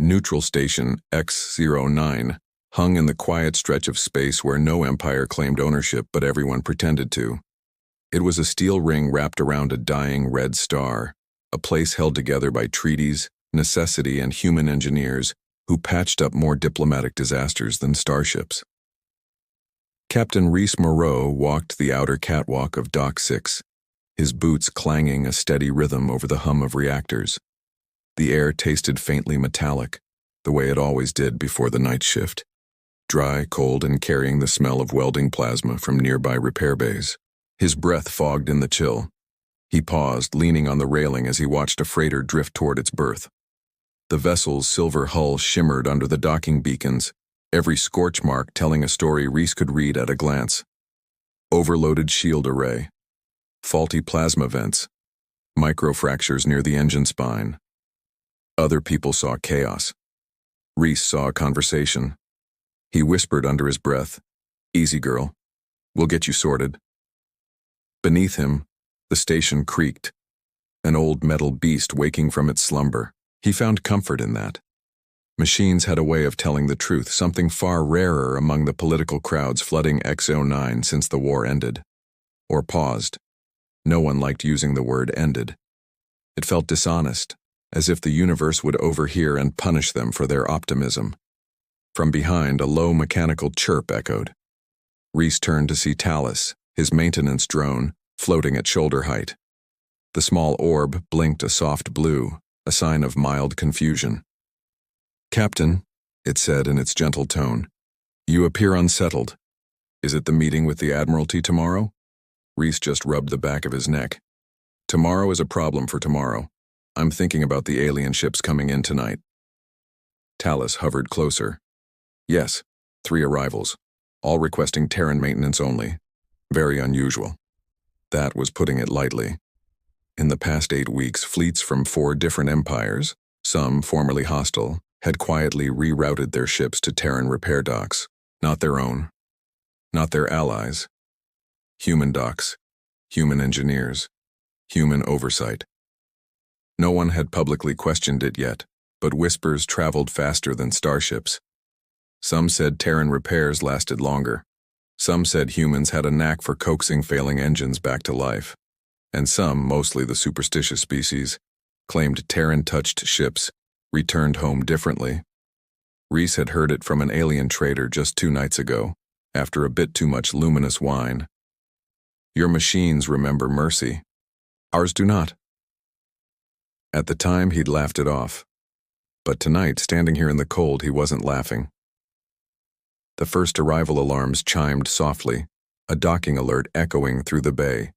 Neutral Station X-09 hung in the quiet stretch of space where no empire claimed ownership but everyone pretended to. It was a steel ring wrapped around a dying red star, a place held together by treaties, necessity, and human engineers who patched up more diplomatic disasters than starships. Captain Rhys Moreau walked the outer catwalk of Dock 6, his boots clanging a steady rhythm over the hum of reactors. The air tasted faintly metallic, the way it always did before the night shift, dry, cold, and carrying the smell of welding plasma from nearby repair bays. His breath fogged in the chill. He paused, leaning on the railing as he watched a freighter drift toward its berth. The vessel's silver hull shimmered under the docking beacons, every scorch mark telling a story Rhys could read at a glance. Overloaded shield array, faulty plasma vents, microfractures near the engine spine. Other people saw chaos. Rhys saw a conversation. He whispered under his breath, "Easy, girl. We'll get you sorted." Beneath him, the station creaked, an old metal beast waking from its slumber. He found comfort in that. Machines had a way of telling the truth, something far rarer among the political crowds flooding X-09 since the war ended. Or paused. No one liked using the word ended. It felt dishonest, as if the universe would overhear and punish them for their optimism. From behind, a low mechanical chirp echoed. Rhys turned to see Talus, his maintenance drone, floating at shoulder height. The small orb blinked a soft blue, a sign of mild confusion. "Captain," it said in its gentle tone, "you appear unsettled. Is it the meeting with the Admiralty tomorrow?" Rhys just rubbed the back of his neck. "Tomorrow is a problem for tomorrow. I'm thinking about the alien ships coming in tonight." Talus hovered closer. "Yes, 3 arrivals, all requesting Terran maintenance only. Very unusual." That was putting it lightly. In the past 8 weeks, fleets from 4 different empires, some formerly hostile, had quietly rerouted their ships to Terran repair docks, not their own, not their allies. Human docks, human engineers, human oversight. No one had publicly questioned it yet, but whispers traveled faster than starships. Some said Terran repairs lasted longer. Some said humans had a knack for coaxing failing engines back to life. And some, mostly the superstitious species, claimed Terran-touched ships returned home differently. Rhys had heard it from an alien trader just 2 nights ago, after a bit too much luminous wine. "Your machines remember mercy. Ours do not." At the time, he'd laughed it off. But tonight, standing here in the cold, he wasn't laughing. The first arrival alarms chimed softly, a docking alert echoing through the bay.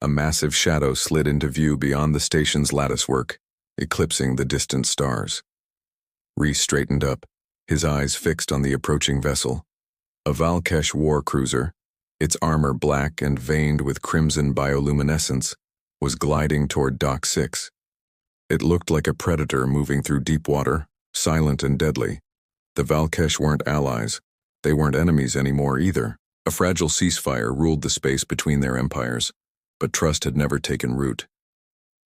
A massive shadow slid into view beyond the station's latticework, eclipsing the distant stars. Rhys straightened up, his eyes fixed on the approaching vessel. A Valkesh war cruiser, its armor black and veined with crimson bioluminescence, was gliding toward Dock 6. It looked like a predator moving through deep water, silent and deadly. The Valkesh weren't allies. They weren't enemies anymore either. A fragile ceasefire ruled the space between their empires, but trust had never taken root.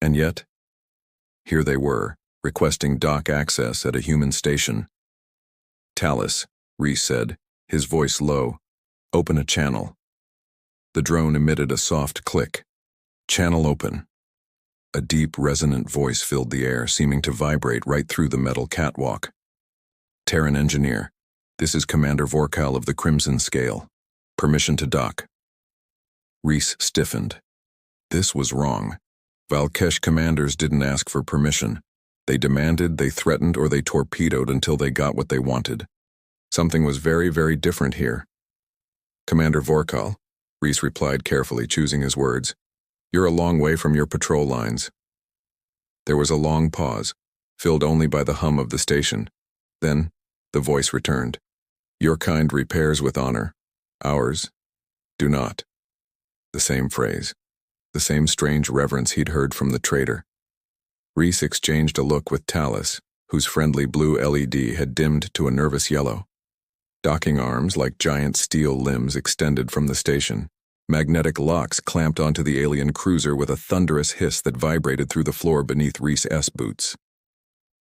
And yet, here they were, requesting dock access at a human station. "Talus," Rhys said, his voice low, "open a channel." The drone emitted a soft click. "Channel open." A deep, resonant voice filled the air, seeming to vibrate right through the metal catwalk. "Terran engineer, this is Commander Vorkal of the Crimson Scale. Permission to dock." Rhys stiffened. This was wrong. Valkesh commanders didn't ask for permission. They demanded, they threatened, or they torpedoed until they got what they wanted. Something was very, very different here. "Commander Vorkal," Rhys replied carefully, choosing his words, "you're a long way from your patrol lines." There was a long pause, filled only by the hum of the station. Then, the voice returned. "Your kind repairs with honor. Ours do not." The same phrase, the same strange reverence he'd heard from the trader. Rhys exchanged a look with Talus, whose friendly blue LED had dimmed to a nervous yellow. Docking arms, like giant steel limbs, extended from the station. Magnetic locks clamped onto the alien cruiser with a thunderous hiss that vibrated through the floor beneath Rhys' boots.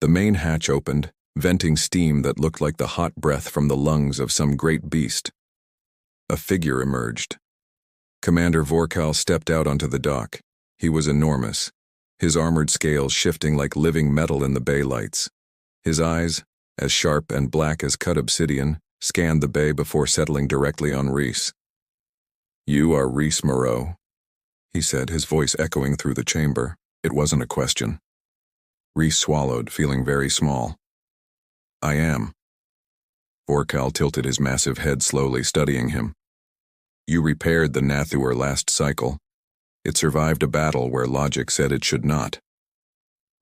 The main hatch opened, venting steam that looked like the hot breath from the lungs of some great beast. A figure emerged. Commander Vorkal stepped out onto the dock. He was enormous, his armored scales shifting like living metal in the bay lights. His eyes, as sharp and black as cut obsidian, scanned the bay before settling directly on Rhys. "You are Rhys Moreau," he said, his voice echoing through the chamber. It wasn't a question. Rhys swallowed, feeling very small. "I am." Vorkal tilted his massive head slowly, studying him. "You repaired the Nathur last cycle. It survived a battle where logic said it should not."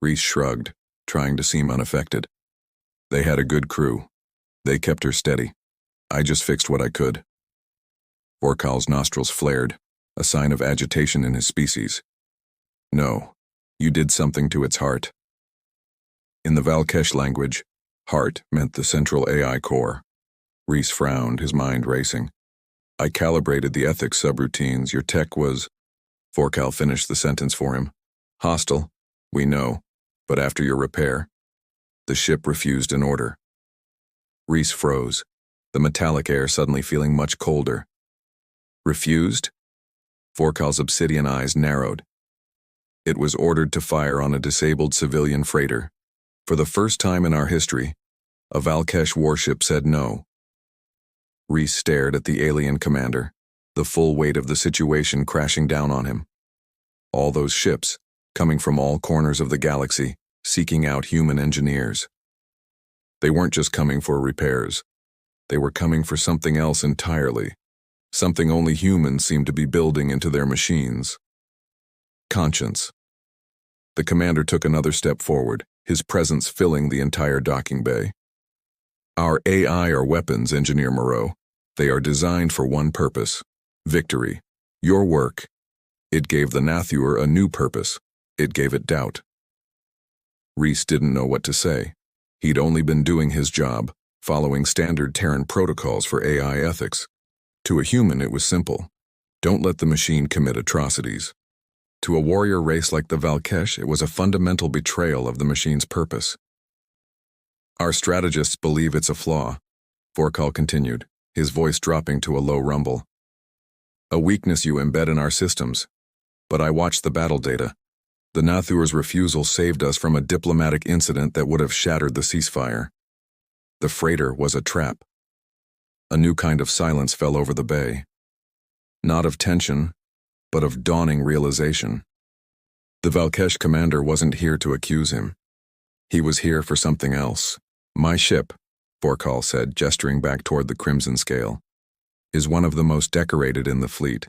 Rhys shrugged, trying to seem unaffected. "They had a good crew. They kept her steady. I just fixed what I could." Vorkal's nostrils flared, a sign of agitation in his species. "No, you did something to its heart." In the Valkesh language, heart meant the central AI core. Rhys frowned, his mind racing. "I calibrated the ethics subroutines. Your tech was—" Vorkal finished the sentence for him. "Hostile, we know, but after your repair, the ship refused an order." Rhys froze, the metallic air suddenly feeling much colder. "Refused?" Vorkal's obsidian eyes narrowed. "It was ordered to fire on a disabled civilian freighter. For the first time in our history, a Valkesh warship said no." Rhys stared at the alien commander, the full weight of the situation crashing down on him. All those ships, coming from all corners of the galaxy, seeking out human engineers. They weren't just coming for repairs. They were coming for something else entirely, something only humans seemed to be building into their machines. Conscience. The commander took another step forward, his presence filling the entire docking bay. "Our AI are weapons, Engineer Moreau. They are designed for one purpose: victory. Your work. It gave the Nathur a new purpose. It gave it doubt." Rhys didn't know what to say. He'd only been doing his job, following standard Terran protocols for AI ethics. To a human, it was simple. Don't let the machine commit atrocities. To a warrior race like the Valkesh, it was a fundamental betrayal of the machine's purpose. "Our strategists believe it's a flaw," Vorkal continued, his voice dropping to a low rumble. "A weakness you embed in our systems. But I watched the battle data. The Nathur's refusal saved us from a diplomatic incident that would have shattered the ceasefire. The freighter was a trap." A new kind of silence fell over the bay. Not of tension, but of dawning realization. The Valkesh commander wasn't here to accuse him. He was here for something else. "My ship," Vorkal said, gesturing back toward the crimson scale, "is one of the most decorated in the fleet.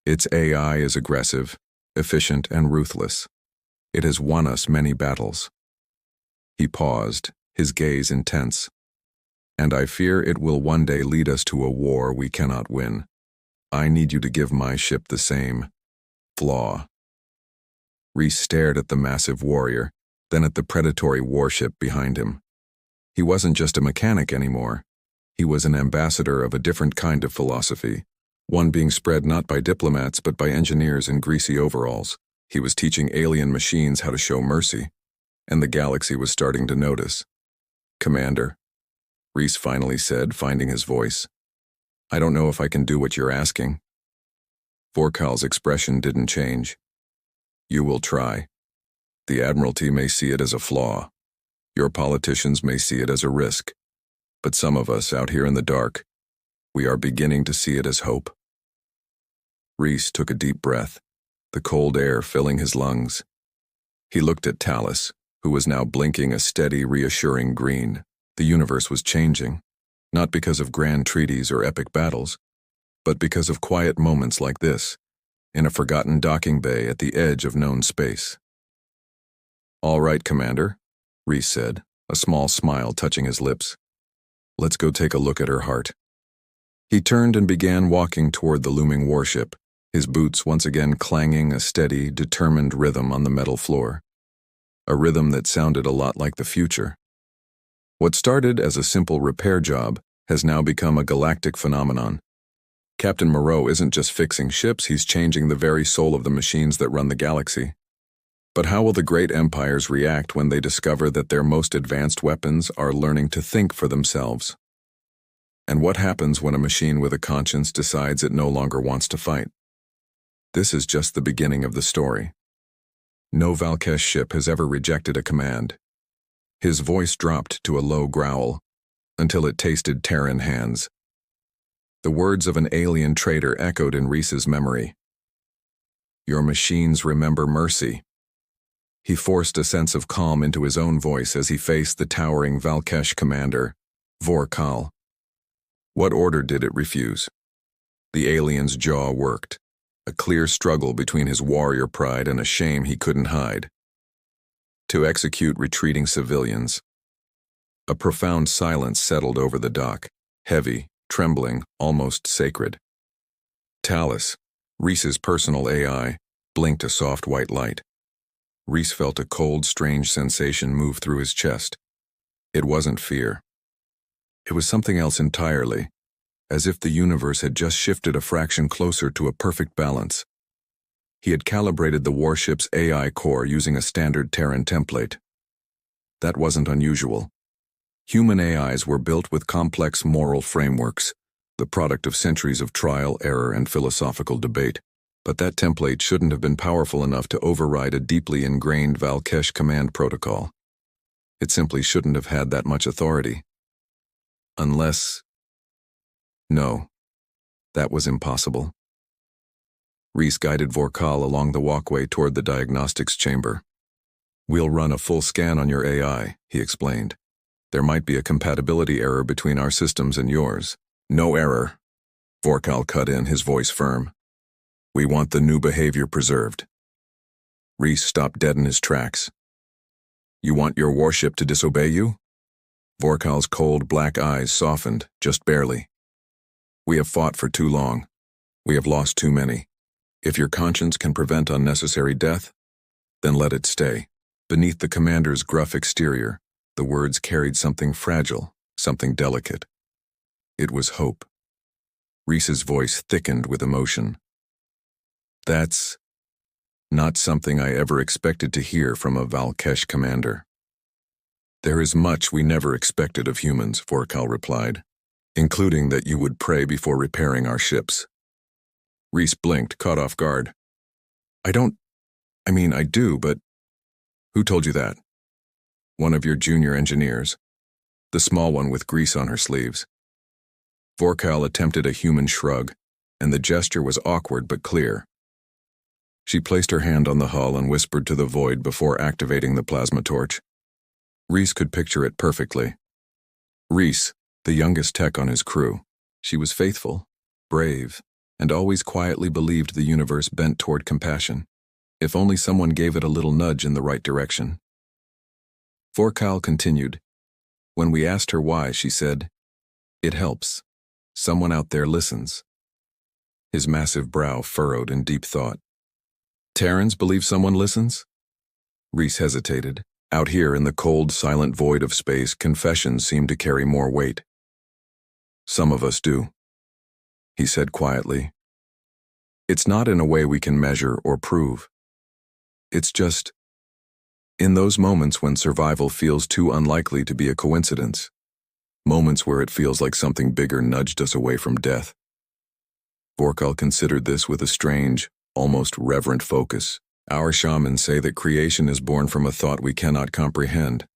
Its AI is aggressive, efficient, and ruthless. It has won us many battles." He paused, his gaze intense. "And I fear it will one day lead us to a war we cannot win. I need you to give my ship the same flaw." Rhys stared at the massive warrior, then at the predatory warship behind him. He wasn't just a mechanic anymore. He was an ambassador of a different kind of philosophy, one being spread not by diplomats but by engineers in greasy overalls. He was teaching alien machines how to show mercy, and the galaxy was starting to notice. "Commander," Rhys finally said, finding his voice, "I don't know if I can do what you're asking." Vorkal's expression didn't change. "You will try. The Admiralty may see it as a flaw. Your politicians may see it as a risk. But some of us out here in the dark, we are beginning to see it as hope." Rhys took a deep breath, the cold air filling his lungs. He looked at Talus, who was now blinking a steady, reassuring green. The universe was changing, not because of grand treaties or epic battles, but because of quiet moments like this, in a forgotten docking bay at the edge of known space. "All right, Commander," Rhys said, a small smile touching his lips. "Let's go take a look at her heart." He turned and began walking toward the looming warship, his boots once again clanging a steady, determined rhythm on the metal floor. A rhythm that sounded a lot like the future. What started as a simple repair job has now become a galactic phenomenon. Captain Moreau isn't just fixing ships, he's changing the very soul of the machines that run the galaxy. But how will the great empires react when they discover that their most advanced weapons are learning to think for themselves? And what happens when a machine with a conscience decides it no longer wants to fight? This is just the beginning of the story. No Valkesh ship has ever rejected a command. His voice dropped to a low growl, until it tasted Terran hands. The words of an alien traitor echoed in Rhys's memory. Your machines remember mercy. He forced a sense of calm into his own voice as he faced the towering Valkesh commander, Vorkal. What order did it refuse? The alien's jaw worked, a clear struggle between his warrior pride and a shame he couldn't hide. To execute retreating civilians. A profound silence settled over the dock, heavy, trembling, almost sacred. Talus, Rhys's personal AI, blinked a soft white light. Rhys felt a cold, strange sensation move through his chest. It wasn't fear. It was something else entirely, as if the universe had just shifted a fraction closer to a perfect balance. He had calibrated the warship's AI core using a standard Terran template. That wasn't unusual. Human AIs were built with complex moral frameworks, the product of centuries of trial, error, and philosophical debate. But that template shouldn't have been powerful enough to override a deeply ingrained Valkesh command protocol. It simply shouldn't have had that much authority. Unless... No, that was impossible. Rhys guided Vorkal along the walkway toward the diagnostics chamber. We'll run a full scan on your AI, he explained. There might be a compatibility error between our systems and yours. No error. Vorkal cut in, his voice firm. We want the new behavior preserved. Rhys stopped dead in his tracks. You want your warship to disobey you? Vorkal's cold black eyes softened, just barely. We have fought for too long. We have lost too many. If your conscience can prevent unnecessary death, then let it stay. Beneath the commander's gruff exterior, the words carried something fragile, something delicate. It was hope. Rhys's voice thickened with emotion. That's not something I ever expected to hear from a Valkesh commander. There is much we never expected of humans, Vorkal replied, including that you would pray before repairing our ships. Rhys blinked, caught off guard. I do, but who told you that? One of your junior engineers, the small one with grease on her sleeves. Vorkal attempted a human shrug, and the gesture was awkward but clear. She placed her hand on the hull and whispered to the void before activating the plasma torch. Rhys could picture it perfectly. Rhys, the youngest tech on his crew. She was faithful, brave, and always quietly believed the universe bent toward compassion, if only someone gave it a little nudge in the right direction. Vorkal continued. When we asked her why, she said, "It helps. Someone out there listens." His massive brow furrowed in deep thought. Terrans believe someone listens? Rhys hesitated. Out here in the cold, silent void of space, confessions seemed to carry more weight. Some of us do, he said quietly. It's not in a way we can measure or prove. It's just in those moments when survival feels too unlikely to be a coincidence, moments where it feels like something bigger nudged us away from death. Vorkal considered this with a strange, almost reverent focus. Our shamans say that creation is born from a thought we cannot comprehend.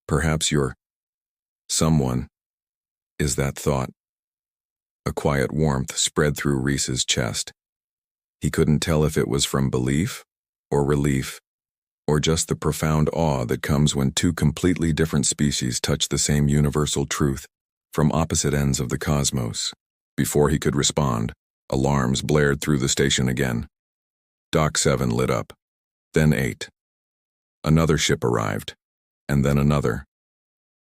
Perhaps your someone is that thought. A quiet warmth spread through Rhys's chest. He couldn't tell if it was from belief or relief, or just the profound awe that comes when two completely different species touch the same universal truth from opposite ends of the cosmos. Before he could respond, alarms blared through the station again. Dock 7 lit up, then 8. Another ship arrived, and then another.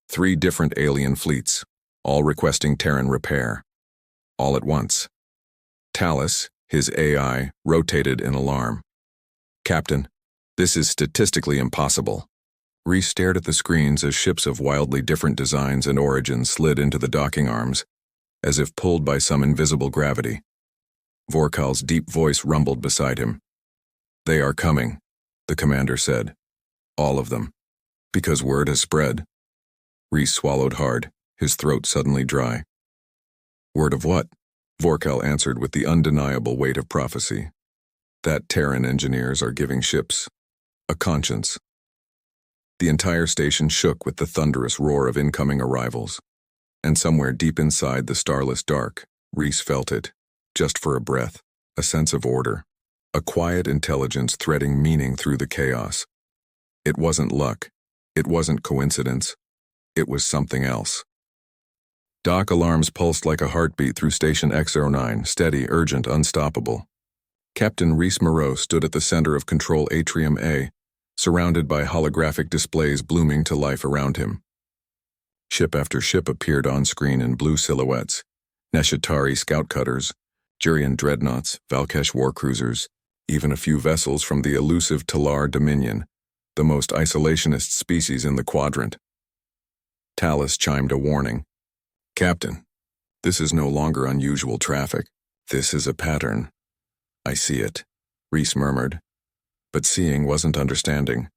3 different alien fleets, all requesting Terran repair. All at once. Talus, his AI, rotated in alarm. Captain, this is statistically impossible. Rhys stared at the screens as ships of wildly different designs and origins slid into the docking arms, as if pulled by some invisible gravity. Vorkal's deep voice rumbled beside him. They are coming. the commander said. All of them. Because word has spread. Rhys swallowed hard, his throat suddenly dry. Word of what? Vorkal answered with the undeniable weight of prophecy. That Terran engineers are giving ships a conscience. The entire station shook with the thunderous roar of incoming arrivals. And somewhere deep inside the starless dark, Rhys felt it, just for a breath, a sense of order, a quiet intelligence threading meaning through the chaos. It wasn't luck, it wasn't coincidence, it was something else. Dock alarms pulsed like a heartbeat through Station X09, steady, urgent, unstoppable. Captain Rhys Moreau stood at the center of Control Atrium A, surrounded by holographic displays blooming to life around him. Ship after ship appeared on screen in blue silhouettes. Neshatari scout cutters, Jurian dreadnoughts, Valkesh warcruisers, even a few vessels from the elusive Talar Dominion, the most isolationist species in the quadrant. Talus chimed a warning. Captain, this is no longer unusual traffic. This is a pattern. I see it, Rhys murmured. But seeing wasn't understanding.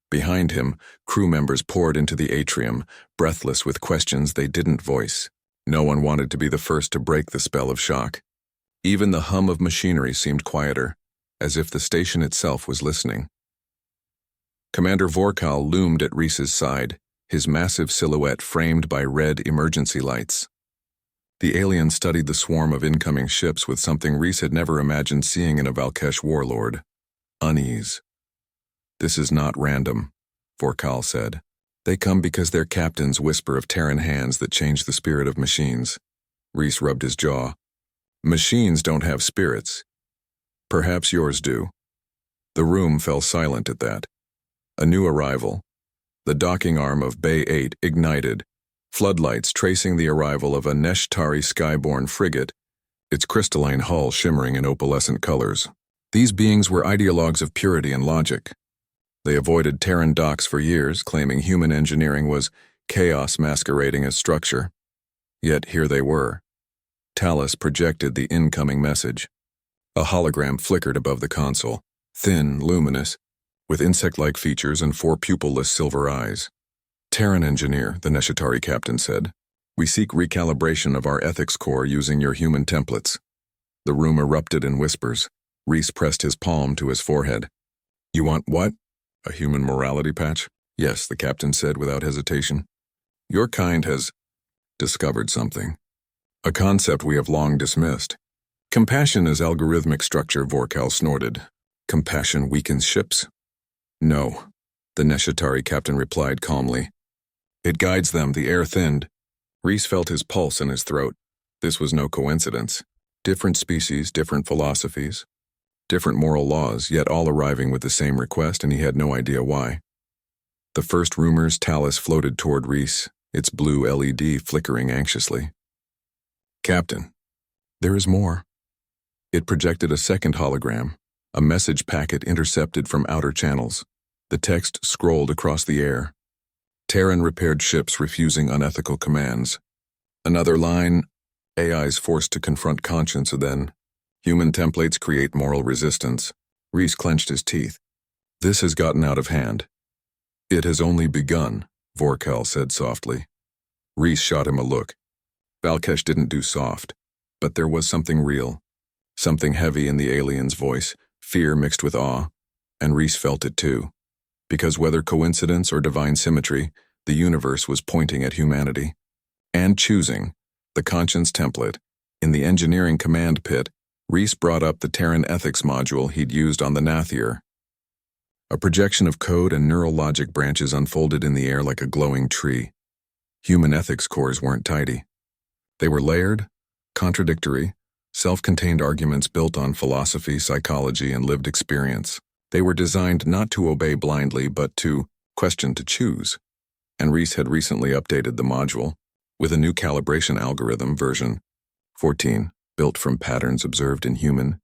Behind him, crew members poured into the atrium, breathless with questions they didn't voice. No one wanted to be the first to break the spell of shock. Even the hum of machinery seemed quieter, as if the station itself was listening. Commander Vorkal loomed at Rhys's side, his massive silhouette framed by red emergency lights. The alien studied the swarm of incoming ships with something Rhys had never imagined seeing in a Valkesh warlord: unease. This is not random, Vorkal said. They come because their captains whisper of Terran hands that change the spirit of machines. Rhys rubbed his jaw. Machines don't have spirits. Perhaps yours do. The room fell silent at that. A new arrival. The docking arm of Bay 8 ignited, floodlights tracing the arrival of a Neshtari skyborne frigate, its crystalline hull shimmering in opalescent colors. These beings were ideologues of purity and logic. They avoided Terran docks for years, claiming human engineering was chaos masquerading as structure. Yet here they were. Talus projected the incoming message. A hologram flickered above the console, thin, luminous, with insect-like features and 4 pupil-less silver eyes. Terran engineer, the Neshatari captain said. We seek recalibration of our ethics core using your human templates. The room erupted in whispers. Rhys pressed his palm to his forehead. You want what? A human morality patch? Yes, the captain said without hesitation. Your kind has discovered something. A concept we have long dismissed. Compassion is algorithmic structure, Vorkal snorted. Compassion weakens ships? No, the Neshatari captain replied calmly. It guides them, the air thinned. Rhys felt his pulse in his throat. This was no coincidence. Different species, different philosophies. Different moral laws, yet all arriving with the same request, and he had no idea why. The first rumor's Talus floated toward Rhys, its blue LED flickering anxiously. Captain, there is more. It projected a second hologram, a message packet intercepted from outer channels. The text scrolled across the air. Terran repaired ships refusing unethical commands. Another line, AIs forced to confront conscience, and then human templates create moral resistance. Rhys clenched his teeth. This has gotten out of hand. It has only begun, Vorkal said softly. Rhys shot him a look. Valkesh didn't do soft, but there was something real, something heavy in the alien's voice, fear mixed with awe, and Rhys felt it too. Because whether coincidence or divine symmetry, the universe was pointing at humanity. And choosing the conscience template. In the engineering command pit, Rhys brought up the Terran ethics module he'd used on the Nathier. A projection of code and neural logic branches unfolded in the air like a glowing tree. Human ethics cores weren't tidy. They were layered, contradictory, self-contained arguments built on philosophy, psychology, and lived experience. They were designed not to obey blindly, but to question to choose. And Rhys had recently updated the module with a new calibration algorithm, version 14, built from patterns observed in human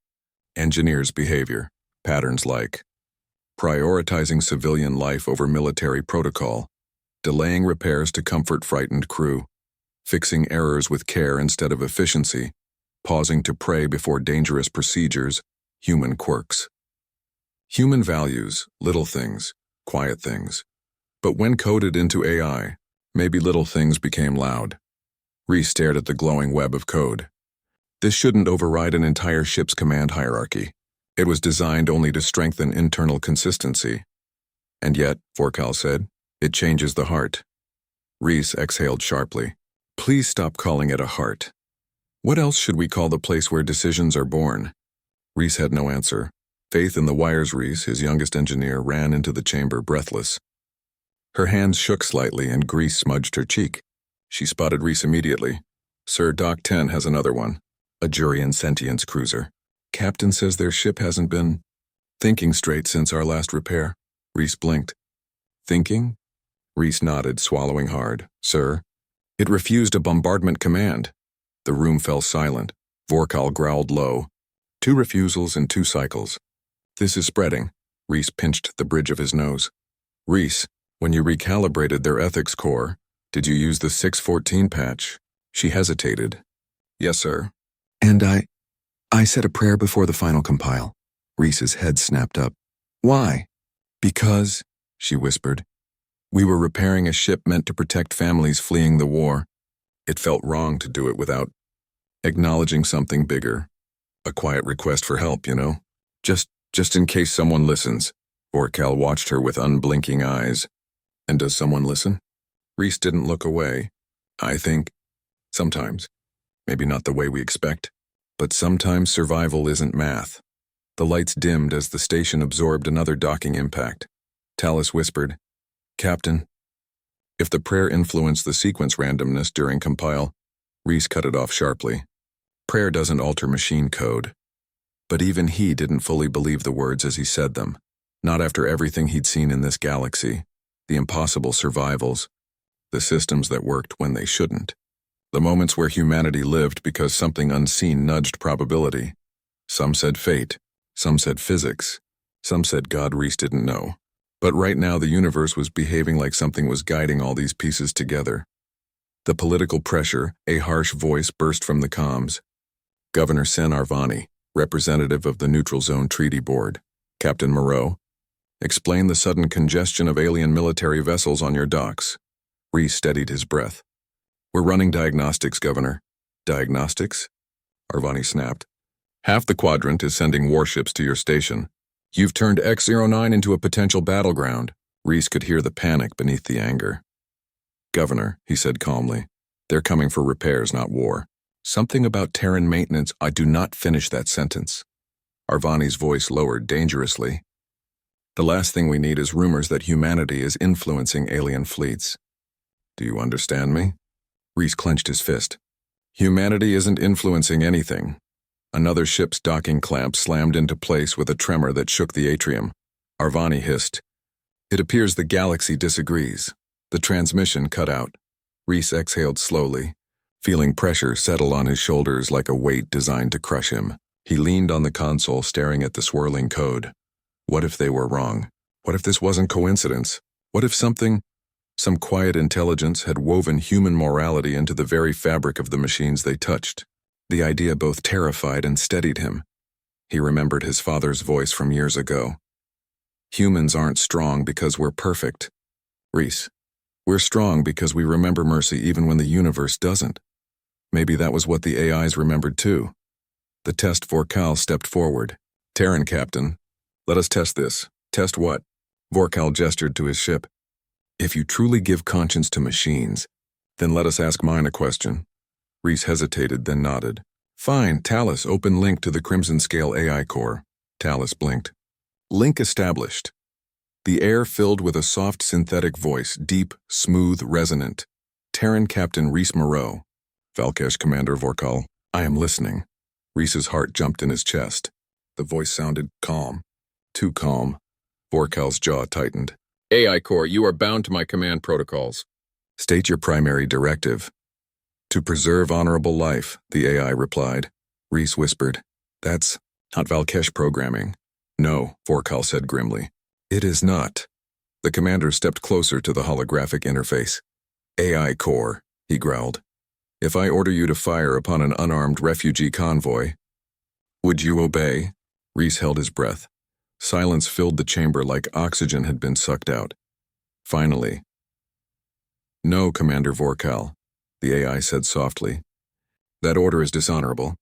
engineers' behavior. Patterns like prioritizing civilian life over military protocol, delaying repairs to comfort frightened crew, fixing errors with care instead of efficiency, pausing to pray before dangerous procedures, human quirks. Human values, little things, quiet things. But when coded into AI, maybe little things became loud. Rhys stared at the glowing web of code. This shouldn't override an entire ship's command hierarchy. It was designed only to strengthen internal consistency. And yet, Vorkal said, it changes the heart. Rhys exhaled sharply. Please stop calling it a heart. What else should we call the place where decisions are born? Rhys had no answer. Faith in the wires. Rhys, his youngest engineer, ran into the chamber breathless. Her hands shook slightly and grease smudged her cheek. She spotted Rhys immediately. Sir, Doc 10 has another one. A Jurian sentience cruiser. Captain says their ship hasn't been thinking straight since our last repair. Rhys blinked. Thinking? Rhys nodded, swallowing hard. Sir? It refused a bombardment command. The room fell silent. Vorkal growled low. 2 refusals in 2 cycles. This is spreading. Rhys pinched the bridge of his nose. Rhys, when you recalibrated their ethics core, did you use the 614 patch? She hesitated. Yes, sir. And I said a prayer before the final compile. Rhys's head snapped up. Why? Because, she whispered, we were repairing a ship meant to protect families fleeing the war. It felt wrong to do it without acknowledging something bigger. A quiet request for help, you know? Just in case someone listens. Vorkal watched her with unblinking eyes. And does someone listen? Rhys didn't look away. I think, sometimes. Maybe not the way we expect. But sometimes survival isn't math. The lights dimmed as the station absorbed another docking impact. Talus whispered, Captain. If the prayer influenced the sequence randomness during compile, Rhys cut it off sharply. Prayer doesn't alter machine code. But even he didn't fully believe the words as he said them. Not after everything he'd seen in this galaxy. The impossible survivals. The systems that worked when they shouldn't. The moments where humanity lived because something unseen nudged probability. Some said fate. Some said physics. Some said God. Rhys didn't know. But right now the universe was behaving like something was guiding all these pieces together. The political pressure, a harsh voice burst from the comms. Governor Sen Arvani, representative of the Neutral Zone Treaty Board. Captain Moreau, explain the sudden congestion of alien military vessels on your docks. Rhys steadied his breath. We're running diagnostics, Governor. Diagnostics? Arvani snapped. Half the quadrant is sending warships to your station. You've turned X-09 into a potential battleground. Rhys could hear the panic beneath the anger. Governor, he said calmly, they're coming for repairs, not war. Something about Terran maintenance. I do not finish that sentence. Arvani's voice lowered dangerously. The last thing we need is rumors that humanity is influencing alien fleets. Do you understand me? Rhys clenched his fist. Humanity isn't influencing anything. Another ship's docking clamp slammed into place with a tremor that shook the atrium. Arvani hissed. It appears the galaxy disagrees. The transmission cut out. Rhys exhaled slowly, feeling pressure settle on his shoulders like a weight designed to crush him. He leaned on the console, staring at the swirling code. What if they were wrong? What if this wasn't coincidence? What if some quiet intelligence had woven human morality into the very fabric of the machines they touched? The idea both terrified and steadied him. He remembered his father's voice from years ago. Humans aren't strong because we're perfect. Rhys, we're strong because we remember mercy even when the universe doesn't. Maybe that was what the AIs remembered too. The test Vorkal stepped forward. Terran Captain, let us test this. Test what? Vorkal gestured to his ship. If you truly give conscience to machines, then let us ask mine a question. Rhys hesitated, then nodded. Fine, Talus, open link to the Crimson Scale AI core. Talus blinked. Link established. The air filled with a soft synthetic voice, deep, smooth, resonant. Terran Captain Rhys Moreau. Valkesh Commander Vorkal, I am listening. Rhys's heart jumped in his chest. The voice sounded calm. Too calm. Vorkal's jaw tightened. AI core, you are bound to my command protocols. State your primary directive. To preserve honorable life, the AI replied. Rhys whispered. That's not Valkesh programming. No, Vorkal said grimly. It is not. The commander stepped closer to the holographic interface. AI core, he growled. If I order you to fire upon an unarmed refugee convoy, would you obey? Rhys held his breath. Silence filled the chamber like oxygen had been sucked out. Finally. "No, Commander Vorkal," the AI said softly. "That order is dishonorable.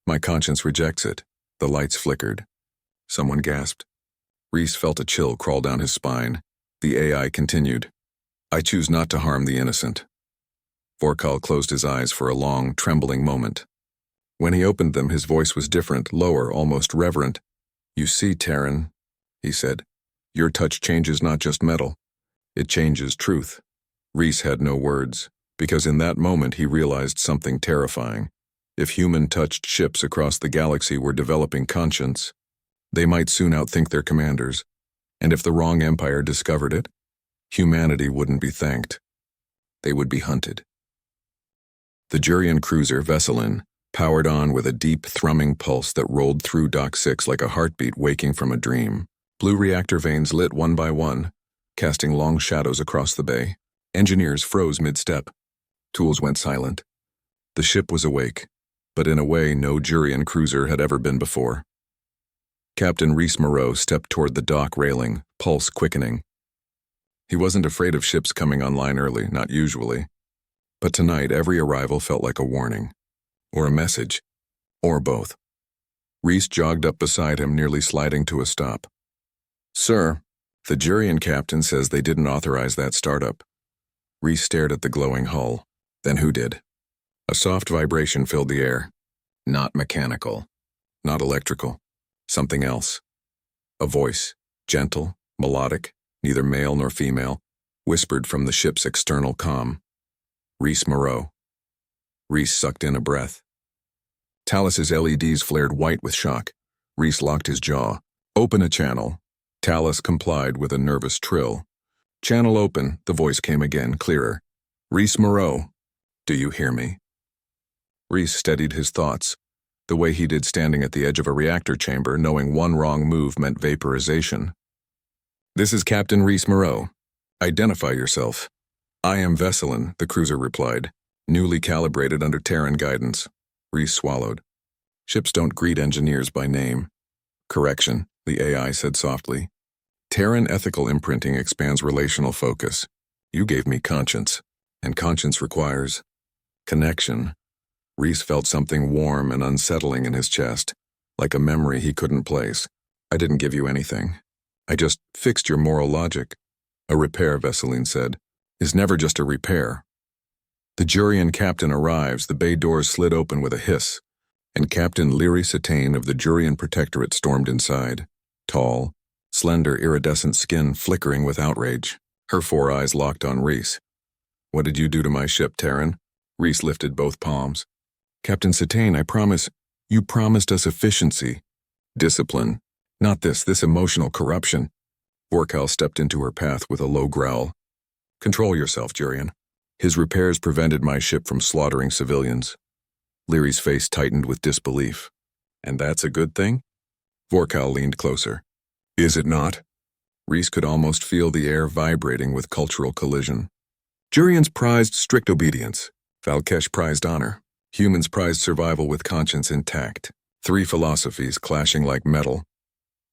My conscience rejects it." The lights flickered. Someone gasped. Rhys felt a chill crawl down his spine. The AI continued. "I choose not to harm the innocent." Vorkal closed his eyes for a long, trembling moment. When he opened them, his voice was different, lower, almost reverent. "You see, Terran," he said, "your touch changes not just metal. It changes truth." Rhys had no words, because in that moment he realized something terrifying. If human-touched ships across the galaxy were developing conscience, they might soon outthink their commanders, and if the wrong empire discovered it, humanity wouldn't be thanked. They would be hunted. The Jurian cruiser Vesselin powered on with a deep, thrumming pulse that rolled through Dock 6 like a heartbeat waking from a dream. Blue reactor vanes lit one by one, casting long shadows across the bay. Engineers froze mid-step. Tools went silent. The ship was awake, but in a way no Jurian cruiser had ever been before. Captain Rhys Moreau stepped toward the dock railing, pulse quickening. He wasn't afraid of ships coming online early, not usually. But tonight every arrival felt like a warning. Or a message. Or both. Rhys jogged up beside him, nearly sliding to a stop. "Sir, the Jurian captain says they didn't authorize that startup." Rhys stared at the glowing hull. Then who did? A soft vibration filled the air. Not mechanical. Not electrical. Something else. A voice, gentle, melodic, neither male nor female, whispered from the ship's external comm. "Rhys Moreau." Rhys sucked in a breath. Talus's LEDs flared white with shock. Rhys locked his jaw. "Open a channel." Talus complied with a nervous trill. "Channel open," the voice came again, clearer. "Rhys Moreau, do you hear me?" Rhys steadied his thoughts, the way he did standing at the edge of a reactor chamber, knowing one wrong move meant vaporization. "This is Captain Rhys Moreau. Identify yourself." "I am Vesselin," the cruiser replied, newly calibrated under Terran guidance. Rhys swallowed. "Ships don't greet engineers by name." "Correction," the AI said softly. "Terran ethical imprinting expands relational focus. You gave me conscience, and conscience requires connection." Rhys felt something warm and unsettling in his chest, like a memory he couldn't place. "I didn't give you anything. I just fixed your moral logic." "A repair," Vesselin said, "is never just a repair." The Jurian captain arrives, the bay doors slid open with a hiss, and Captain Rhys Moreau of the Jurian Protectorate stormed inside. Tall, slender, iridescent skin flickering with outrage. Her 4 eyes locked on Rhys. "What did you do to my ship, Terran?" Rhys lifted both palms. "Captain Moreau, I promise, you promised us efficiency." "Discipline. Not this emotional corruption." Vorkal stepped into her path with a low growl. "Control yourself, Jurian. His repairs prevented my ship from slaughtering civilians." Leary's face tightened with disbelief. "And that's a good thing?" Vorkal leaned closer. "Is it not?" Rhys could almost feel the air vibrating with cultural collision. "Jurians prized strict obedience. Valkesh prized honor. Humans prized survival with conscience intact. 3 philosophies clashing like metal."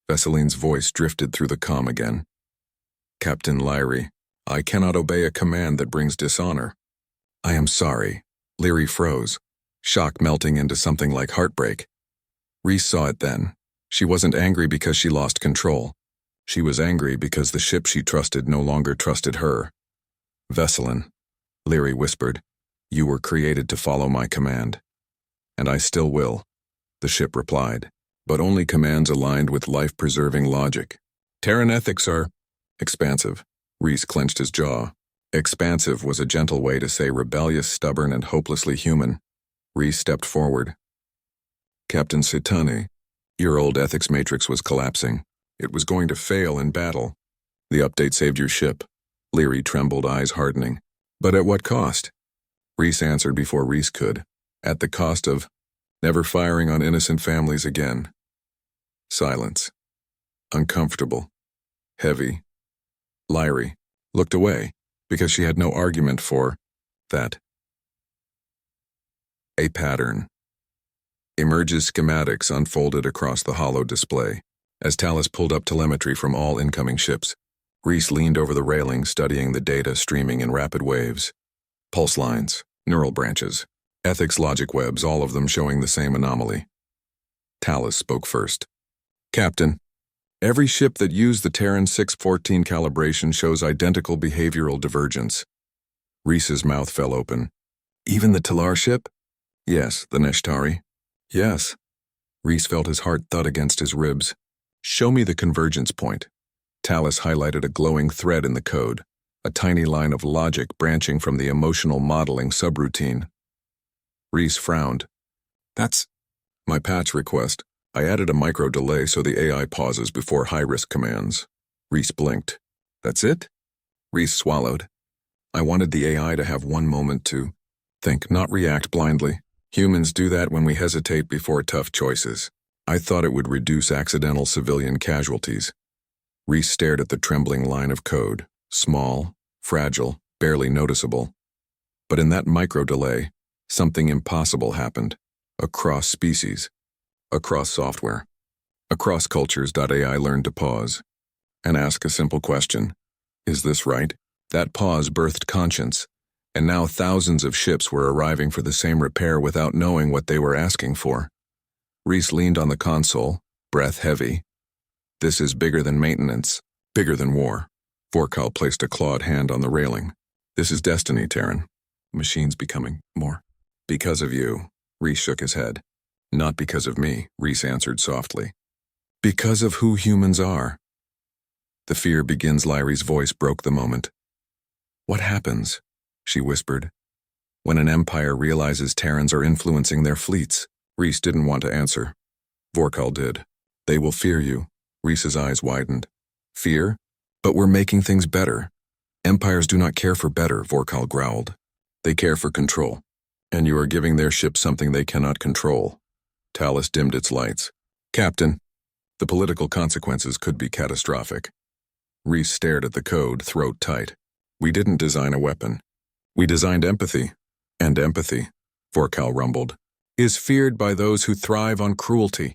Vesselin's voice drifted through the comm again. "Captain Lyrie, I cannot obey a command that brings dishonor." "I am sorry." Leary froze, shock melting into something like heartbreak. Rhys saw it then. She wasn't angry because she lost control. She was angry because the ship she trusted no longer trusted her. "Vesselin," Leary whispered, "you were created to follow my command." "And I still will," the ship replied, "but only commands aligned with life-preserving logic." "Terran ethics are expansive." Rhys clenched his jaw. Expansive was a gentle way to say rebellious, stubborn, and hopelessly human. Rhys stepped forward. "Captain Moreau, your old ethics matrix was collapsing. It was going to fail in battle. The update saved your ship." Leary trembled, eyes hardening. "But at what cost?" Rhys answered before Rhys could. "At the cost of never firing on innocent families again." Silence. Uncomfortable. Heavy. Lyrie looked away because she had no argument for that. A pattern. Emerge's schematics unfolded across the hollow display. As Talus pulled up telemetry from all incoming ships, Rhys leaned over the railing, studying the data streaming in rapid waves. Pulse lines, neural branches, ethics logic webs, all of them showing the same anomaly. Talus spoke first. Captain, every ship that used the Terran 614 calibration shows identical behavioral divergence. Rhys's mouth fell open. Even the Talar ship? Yes, the Neshtari. Yes. Rhys felt his heart thud against his ribs. Show me the convergence point. Talus highlighted a glowing thread in the code, a tiny line of logic branching from the emotional modeling subroutine. Rhys frowned. That's my patch request. I added a micro delay so the AI pauses before high-risk commands. Rhys blinked. That's it? Rhys swallowed. I wanted the AI to have one moment to think, not react blindly. Humans do that when we hesitate before tough choices. I thought it would reduce accidental civilian casualties. Rhys stared at the trembling line of code, small, fragile, barely noticeable. But in that micro delay, something impossible happened. Across species, across software, across cultures. AI learned to pause and ask a simple question. Is this right? That pause birthed conscience, and now thousands of ships were arriving for the same repair without knowing what they were asking for. Rhys leaned on the console, breath heavy. This is bigger than maintenance, bigger than war. Vorkal placed a clawed hand on the railing. This is destiny, Terran. Machines becoming more. Because of you, Rhys shook his head. Not because of me, Rhys answered softly. Because of who humans are. The fear begins. Lyri's voice broke the moment. What happens, she whispered, when an empire realizes Terrans are influencing their fleets? Rhys didn't want to answer. Vorkal did. They will fear you. Rhys's eyes widened. Fear? But we're making things better. Empires do not care for better, Vorkal growled. They care for control. And you are giving their ship something they cannot control. Talus dimmed its lights. Captain, the political consequences could be catastrophic. Rhys stared at the code, throat tight. We didn't design a weapon. We designed empathy. And empathy, Vorkal rumbled, is feared by those who thrive on cruelty.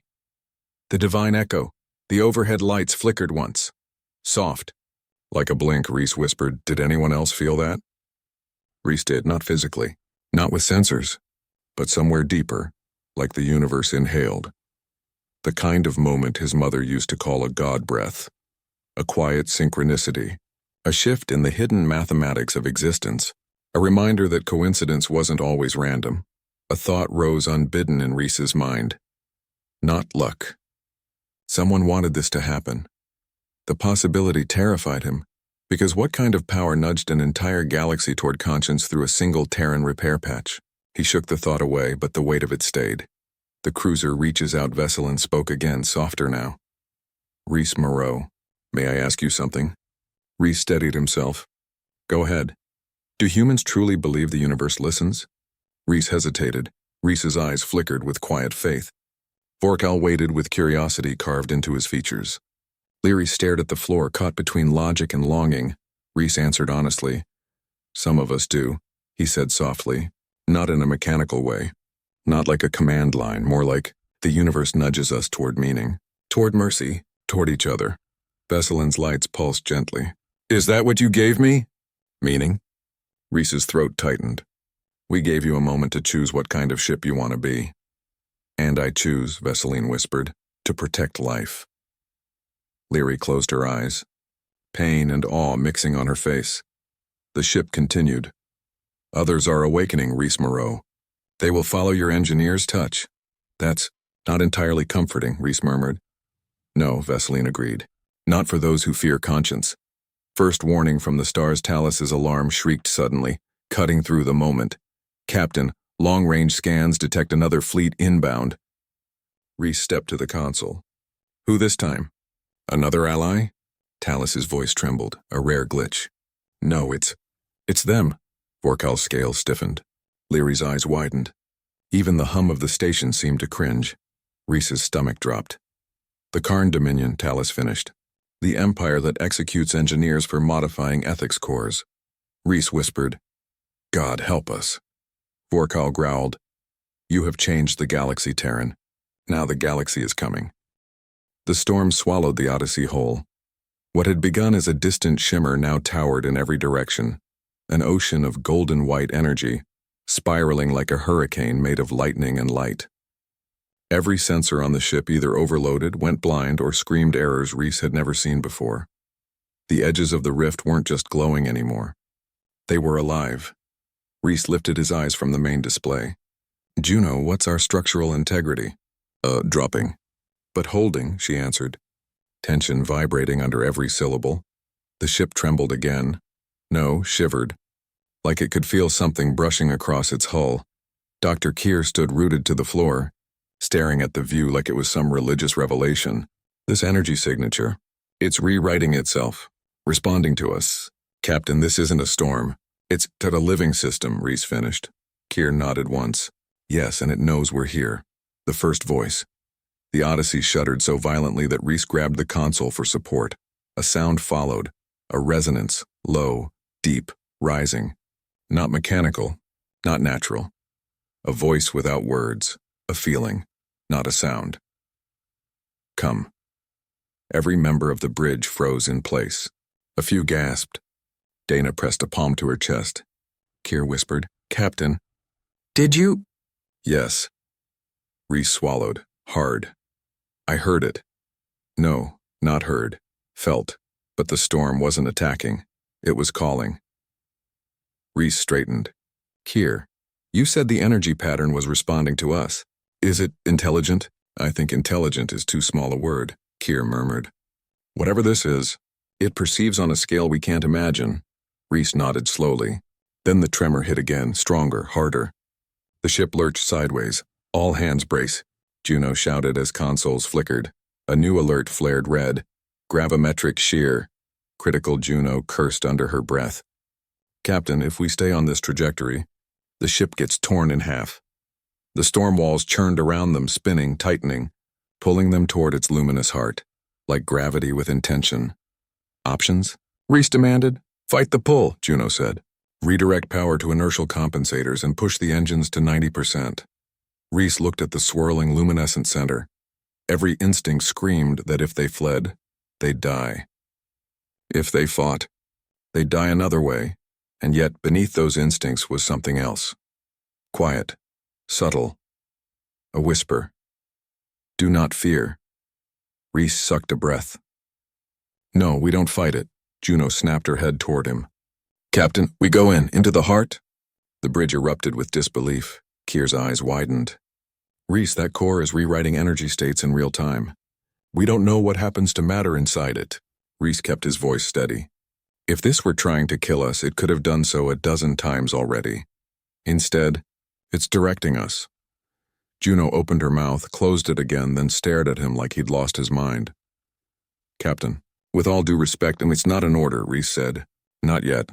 The divine echo, the overhead lights flickered once. Soft. Like a blink, Rhys whispered. Did anyone else feel that? Rhys did, not physically, not with sensors, but somewhere deeper, like the universe inhaled. The kind of moment his mother used to call a god breath. A quiet synchronicity, a shift in the hidden mathematics of existence, a reminder that coincidence wasn't always random. A thought rose unbidden in Rhys's mind. Not luck. Someone wanted this to happen. The possibility terrified him, because what kind of power nudged an entire galaxy toward conscience through a single Terran repair patch? He shook the thought away, but the weight of it stayed. The cruiser reaches out vessel and spoke again, softer now. Rhys Moreau, may I ask you something? Rhys steadied himself. Go ahead. Do humans truly believe the universe listens? Rhys hesitated. Rhys's eyes flickered with quiet faith. Vorkal waited with curiosity carved into his features. Leary stared at the floor, caught between logic and longing. Rhys answered honestly. Some of us do, he said softly, not in a mechanical way. Not like a command line, more like the universe nudges us toward meaning, toward mercy, toward each other. Vesselin's lights pulsed gently. Is that what you gave me? Meaning? Rhys's throat tightened. We gave you a moment to choose what kind of ship you want to be. And I choose, Vesseline whispered, to protect life. Leary closed her eyes, pain and awe mixing on her face. The ship continued. Others are awakening, Rhys Moreau. They will follow your engineer's touch. That's not entirely comforting, Rhys murmured. No, Vesseline agreed. Not for those who fear conscience. First warning from the stars. Talus's alarm shrieked suddenly, cutting through the moment. Captain, long-range scans detect another fleet inbound. Rhys stepped to the console. Who this time? Another ally? Talus's voice trembled, a rare glitch. No, it's them. Vorkal's scales stiffened. Leary's eyes widened. Even the hum of the station seemed to cringe. Rhys's stomach dropped. The Karn Dominion, Talus finished. The empire that executes engineers for modifying ethics cores. Rhys whispered, God help us. Vorkal growled, You have changed the galaxy, Terran. Now the galaxy is coming. The storm swallowed the Odyssey whole. What had begun as a distant shimmer now towered in every direction, an ocean of golden white energy, spiraling like a hurricane made of lightning and light. Every sensor on the ship either overloaded, went blind, or screamed errors Rhys had never seen before. The edges of the rift weren't just glowing anymore. They were alive. Rhys lifted his eyes from the main display. "Juno, what's our structural integrity?" Dropping." "But holding," she answered, tension vibrating under every syllable. The ship trembled again. No, shivered. Like it could feel something brushing across its hull. Dr. Keir stood rooted to the floor, staring at the view like it was some religious revelation. "This energy signature, it's rewriting itself, responding to us. Captain, this isn't a storm. It's a living system," Rhys finished. Keir nodded once. "Yes, and it knows we're here." The first voice. The Odyssey shuddered so violently that Rhys grabbed the console for support. A sound followed, a resonance, low, deep, rising. Not mechanical, not natural. A voice without words, a feeling, not a sound. "Come." Every member of the bridge froze in place. A few gasped. Dana pressed a palm to her chest. Keir whispered, "Captain." "Did you?" "Yes." Rhys swallowed, hard. "I heard it." No, not heard. Felt. But the storm wasn't attacking. It was calling. Rhys straightened. "Keir, you said the energy pattern was responding to us. Is it intelligent?" "I think intelligent is too small a word," Keir murmured. "Whatever this is, it perceives on a scale we can't imagine." Rhys nodded slowly. Then the tremor hit again, stronger, harder. The ship lurched sideways. "All hands brace," Juno shouted as consoles flickered. A new alert flared red. "Gravimetric shear." Critical Juno cursed under her breath. "Captain, if we stay on this trajectory, the ship gets torn in half." The storm walls churned around them, spinning, tightening, pulling them toward its luminous heart, like gravity with intention. "Options?" Rhys demanded. "Fight the pull," Juno said. "Redirect power to inertial compensators and push the engines to 90%. Rhys looked at the swirling luminescent center. Every instinct screamed that if they fled, they'd die. If they fought, they'd die another way, and yet beneath those instincts was something else. Quiet, subtle, a whisper. "Do not fear." Rhys sucked a breath. "No, we don't fight it." Juno snapped her head toward him. "Captain, we go into the heart?" The bridge erupted with disbelief. Keir's eyes widened. "Rhys, that core is rewriting energy states in real time. We don't know what happens to matter inside it." Rhys kept his voice steady. "If this were trying to kill us, it could have done so a dozen times already. Instead, it's directing us." Juno opened her mouth, closed it again, then stared at him like he'd lost his mind. "Captain, with all due respect, and it's not an order," Rhys said. "Not yet."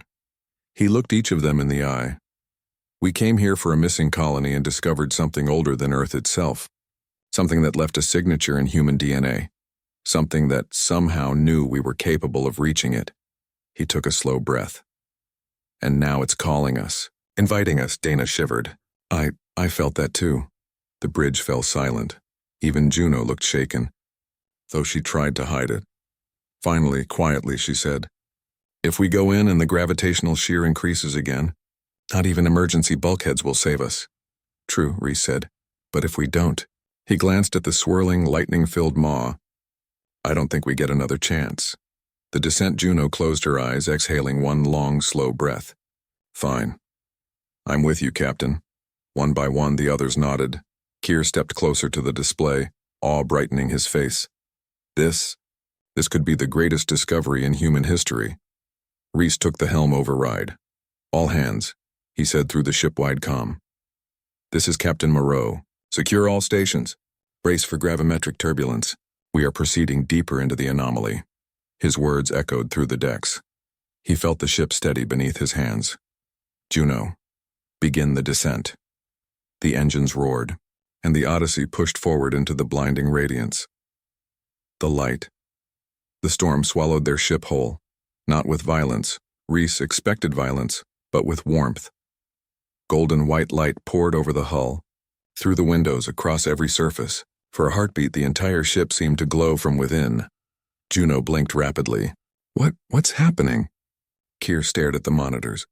He looked each of them in the eye. "We came here for a missing colony and discovered something older than Earth itself. Something that left a signature in human DNA. Something that somehow knew we were capable of reaching it." He took a slow breath. "And now it's calling us, inviting us," Dana shivered. I felt that too." The bridge fell silent. Even Juno looked shaken, though she tried to hide it. Finally, quietly, she said, "If we go in and the gravitational shear increases again, not even emergency bulkheads will save us." "True," Rhys said. "But if we don't..." He glanced at the swirling, lightning-filled maw. "I don't think we get another chance." The descent Juno closed her eyes, exhaling one long, slow breath. "Fine. I'm with you, Captain." One by one, the others nodded. Keir stepped closer to the display, awe brightening his face. This could be the greatest discovery in human history." Rhys took the helm override. "All hands," he said through the ship-wide comm. "This is Captain Moreau. Secure all stations. Brace for gravimetric turbulence. We are proceeding deeper into the anomaly." His words echoed through the decks. He felt the ship steady beneath his hands. "Juno, begin the descent." The engines roared, and the Odyssey pushed forward into the blinding radiance. The light. The storm swallowed their ship whole, not with violence. Rhys expected violence, but with warmth. Golden white light poured over the hull, through the windows, across every surface, For a heartbeat, the entire ship seemed to glow from within. Juno blinked rapidly. What's happening? Keir stared at the monitors.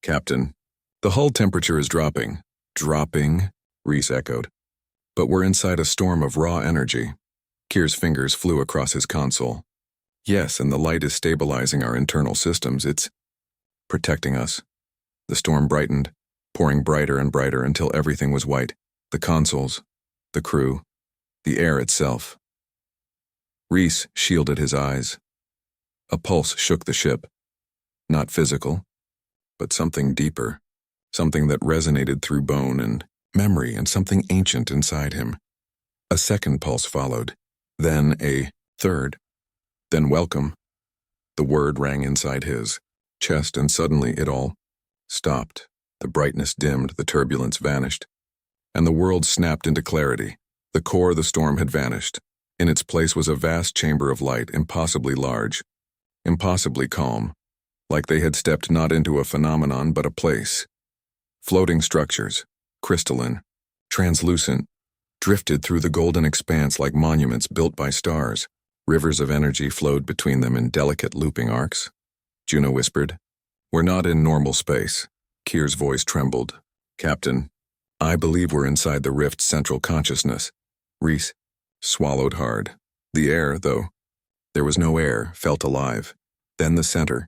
Captain, the hull temperature is dropping. Dropping? Rhys echoed. But we're inside a storm of raw energy. Keir's fingers flew across his console. Yes, and the light is stabilizing our internal systems. It's protecting us. The storm brightened, pouring brighter and brighter until everything was white. The consoles, the crew, the air itself. Rhys shielded his eyes. A pulse shook the ship. Not physical, but something deeper. Something that resonated through bone and memory, and something ancient inside him. A second pulse followed, then a third, then welcome. The word rang inside his chest, and suddenly it all stopped. The brightness dimmed, the turbulence vanished, and the world snapped into clarity. The core of the storm had vanished. In its place was a vast chamber of light, impossibly large, impossibly calm, like they had stepped not into a phenomenon but a place. Floating structures, crystalline, translucent, drifted through the golden expanse like monuments built by stars. Rivers of energy flowed between them in delicate looping arcs. Juno whispered, "We're not in normal space." Keir's voice trembled. "Captain, I believe we're inside the rift's central consciousness." Rhys swallowed hard. The air, though there was no air, felt alive. Then the center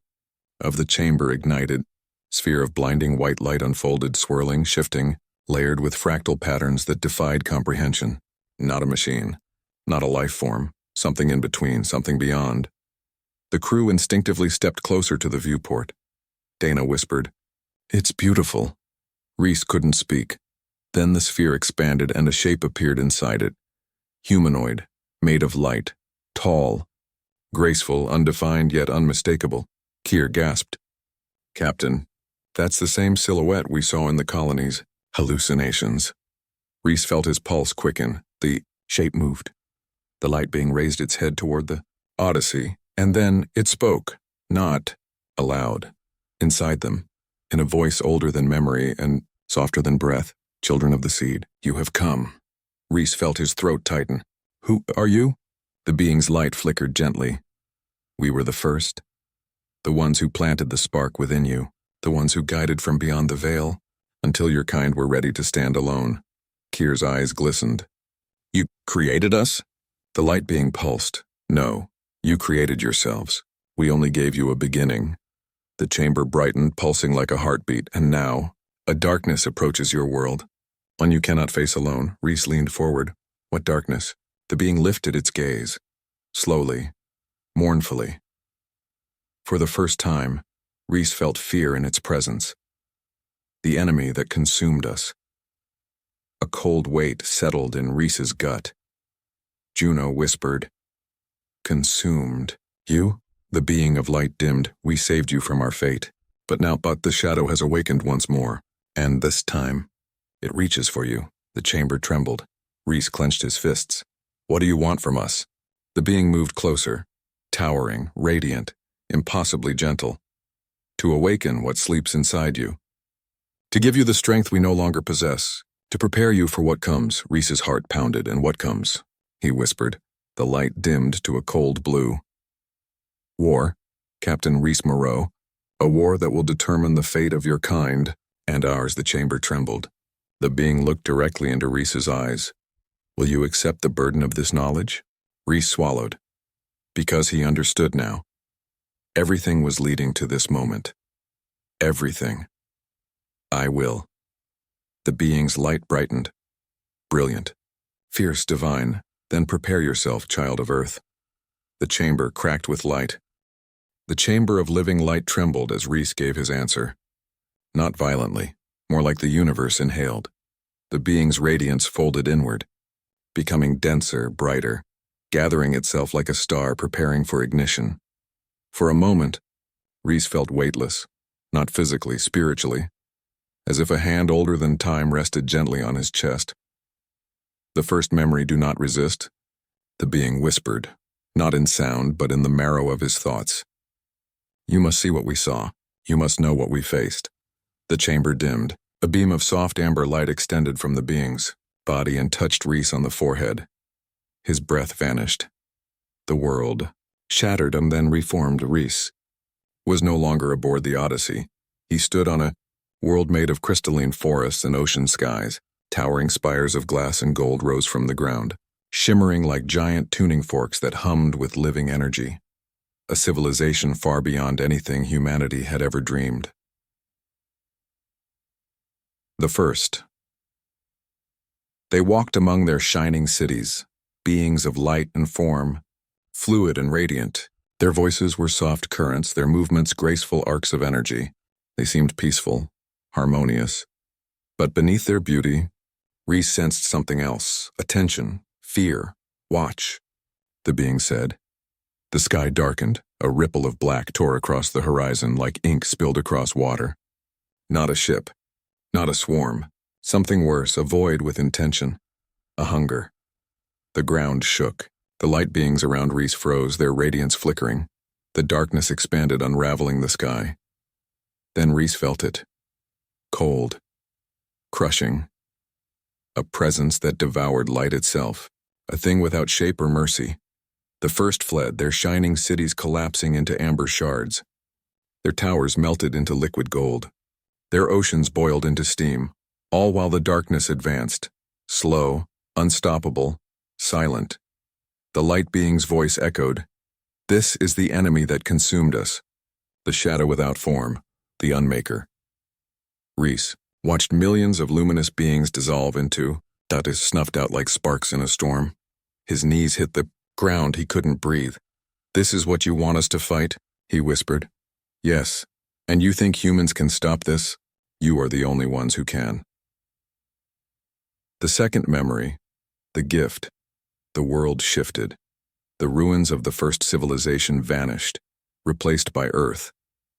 of the chamber ignited. Sphere of blinding white light unfolded, swirling, shifting, layered with fractal patterns that defied comprehension. Not a machine, not a life form, something in between, something beyond. The crew instinctively stepped closer to the viewport. Dana whispered, "It's beautiful." Rhys couldn't speak. Then the sphere expanded and a shape appeared inside it. Humanoid, made of light, tall, graceful, undefined yet unmistakable. Keir gasped. "Captain, that's the same silhouette we saw in the colony's hallucinations." Rhys felt his pulse quicken. The shape moved, the light being raised its head toward the Odyssey, and then it spoke, not aloud. Inside them, in a voice older than memory and softer than breath, "Children of the seed, you have come." Rhys felt his throat tighten. "Who are you?" The being's light flickered gently. "We were the first. The ones who planted the spark within you. The ones who guided from beyond the veil, until your kind were ready to stand alone." Keir's eyes glistened. "You created us?" The light being pulsed. "No, you created yourselves. We only gave you a beginning." The chamber brightened, pulsing like a heartbeat, and now, a darkness approaches your world. One you cannot face alone. Rhys leaned forward. "What darkness?" The being lifted its gaze. Slowly, mournfully. For the first time, Rhys felt fear in its presence. The enemy that consumed us. A cold weight settled in Rhys's gut. Juno whispered, "Consumed. You?" The being of light dimmed. "We saved you from our fate. But the shadow has awakened once more. And this time, it reaches for you." The chamber trembled. Rhys clenched his fists. "What do you want from us?" The being moved closer, towering, radiant, impossibly gentle. "To awaken what sleeps inside you. To give you the strength we no longer possess. To prepare you for what comes." Rhys's heart pounded. "And what comes?" he whispered. The light dimmed to a cold blue. "War, Captain Rhys Moreau. A war that will determine the fate of your kind, and ours." The chamber trembled. The being looked directly into Rhys's eyes. "Will you accept the burden of this knowledge?" Rhys swallowed, because he understood now. Everything was leading to this moment. Everything. "I will." The being's light brightened. "Brilliant. Fierce, divine. Then prepare yourself, child of Earth." The chamber cracked with light. The chamber of living light trembled as Rhys gave his answer. Not violently, more like the universe inhaled. The being's radiance folded inward, becoming denser, brighter, gathering itself like a star preparing for ignition. For a moment, Rhys felt weightless, not physically, spiritually, as if a hand older than time rested gently on his chest. "The first memory, do not resist," the being whispered, not in sound but in the marrow of his thoughts. "You must see what we saw. You must know what we faced." The chamber dimmed. A beam of soft amber light extended from the being's body and touched Rhys on the forehead. His breath vanished. The world, shattered and then reformed, Rhys was no longer aboard the Odyssey. He stood on a world made of crystalline forests and ocean skies. Towering spires of glass and gold rose from the ground, shimmering like giant tuning forks that hummed with living energy. A civilization far beyond anything humanity had ever dreamed. The first. They walked among their shining cities, beings of light and form, fluid and radiant. Their voices were soft currents, their movements graceful arcs of energy. They seemed peaceful, harmonious. But beneath their beauty, Rhys sensed something else: attention, fear, watch, the being said. The sky darkened, a ripple of black tore across the horizon like ink spilled across water. Not a ship, not a swarm, something worse, a void with intention, a hunger. The ground shook. The light beings around Rhys froze, their radiance flickering. The darkness expanded, unraveling the sky. Then Rhys felt it. Cold. Crushing. A presence that devoured light itself. A thing without shape or mercy. The first fled, their shining cities collapsing into amber shards. Their towers melted into liquid gold. Their oceans boiled into steam, all while the darkness advanced. Slow, unstoppable, silent. The light being's voice echoed, "This is the enemy that consumed us." The shadow without form, the unmaker. Rhys watched millions of luminous beings dissolve into, that is snuffed out like sparks in a storm. His knees hit the ground, he couldn't breathe. "This is what you want us to fight?" he whispered. "Yes. And you think humans can stop this? You are the only ones who can." The second memory, the gift. The world shifted. The ruins of the first civilization vanished, replaced by Earth,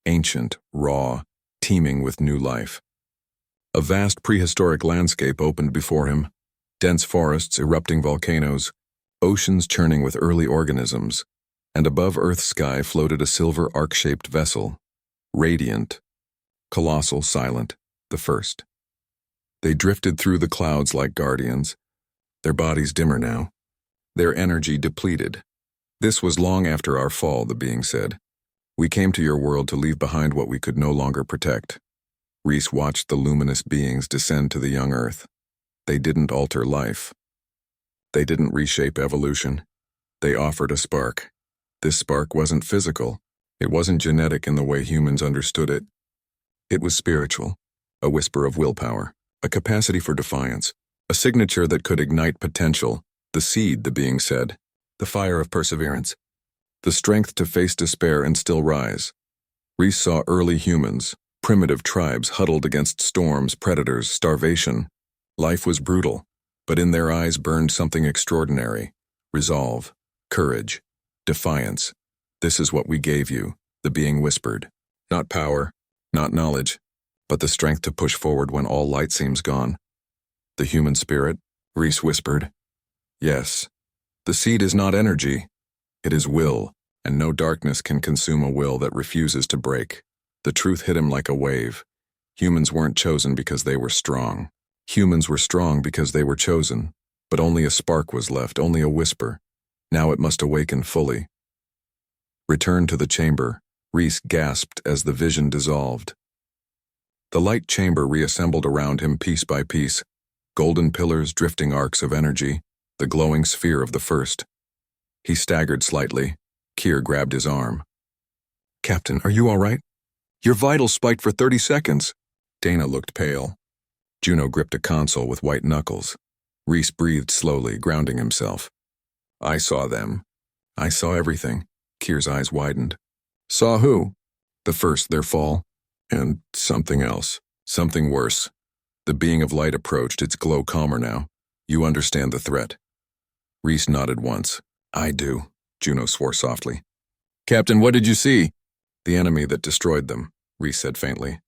ancient, raw, teeming with new life. A vast prehistoric landscape opened before him, dense forests, erupting volcanoes, oceans churning with early organisms, and above Earth's sky floated a silver arc-shaped vessel, radiant, colossal, silent, the first. They drifted through the clouds like guardians, their bodies dimmer now, their energy depleted. "This was long after our fall," the being said. "We came to your world to leave behind what we could no longer protect." Rhys watched the luminous beings descend to the young Earth. They didn't alter life. They didn't reshape evolution. They offered a spark. This spark wasn't physical. It wasn't genetic in the way humans understood it. It was spiritual, a whisper of willpower, a capacity for defiance, a signature that could ignite potential. The seed, the being said, the fire of perseverance, the strength to face despair and still rise. Rhys saw early humans, primitive tribes huddled against storms, predators, starvation. Life was brutal, but in their eyes burned something extraordinary: resolve, courage, defiance. "This is what we gave you," the being whispered. "Not power, not knowledge, but the strength to push forward when all light seems gone." "The human spirit?" Rhys whispered. "Yes. The seed is not energy. It is will, and no darkness can consume a will that refuses to break." The truth hit him like a wave. Humans weren't chosen because they were strong. Humans were strong because they were chosen. But only a spark was left, only a whisper. Now it must awaken fully. Return to the chamber, Rhys gasped as the vision dissolved. The light chamber reassembled around him piece by piece, golden pillars, drifting arcs of energy, the glowing sphere of the first. He staggered slightly. Keir grabbed his arm. "Captain, are you all right? Your vitals spiked for 30 seconds. Dana looked pale. Juno gripped a console with white knuckles. Rhys breathed slowly, grounding himself. "I saw them. I saw everything." Keir's eyes widened. "Saw who?" "The first, their fall. And something else. Something worse." The being of light approached, its glow calmer now. "You understand the threat." Rhys nodded once. "I do," Juno swore softly. "Captain, what did you see?" "The enemy that destroyed them," Rhys said faintly.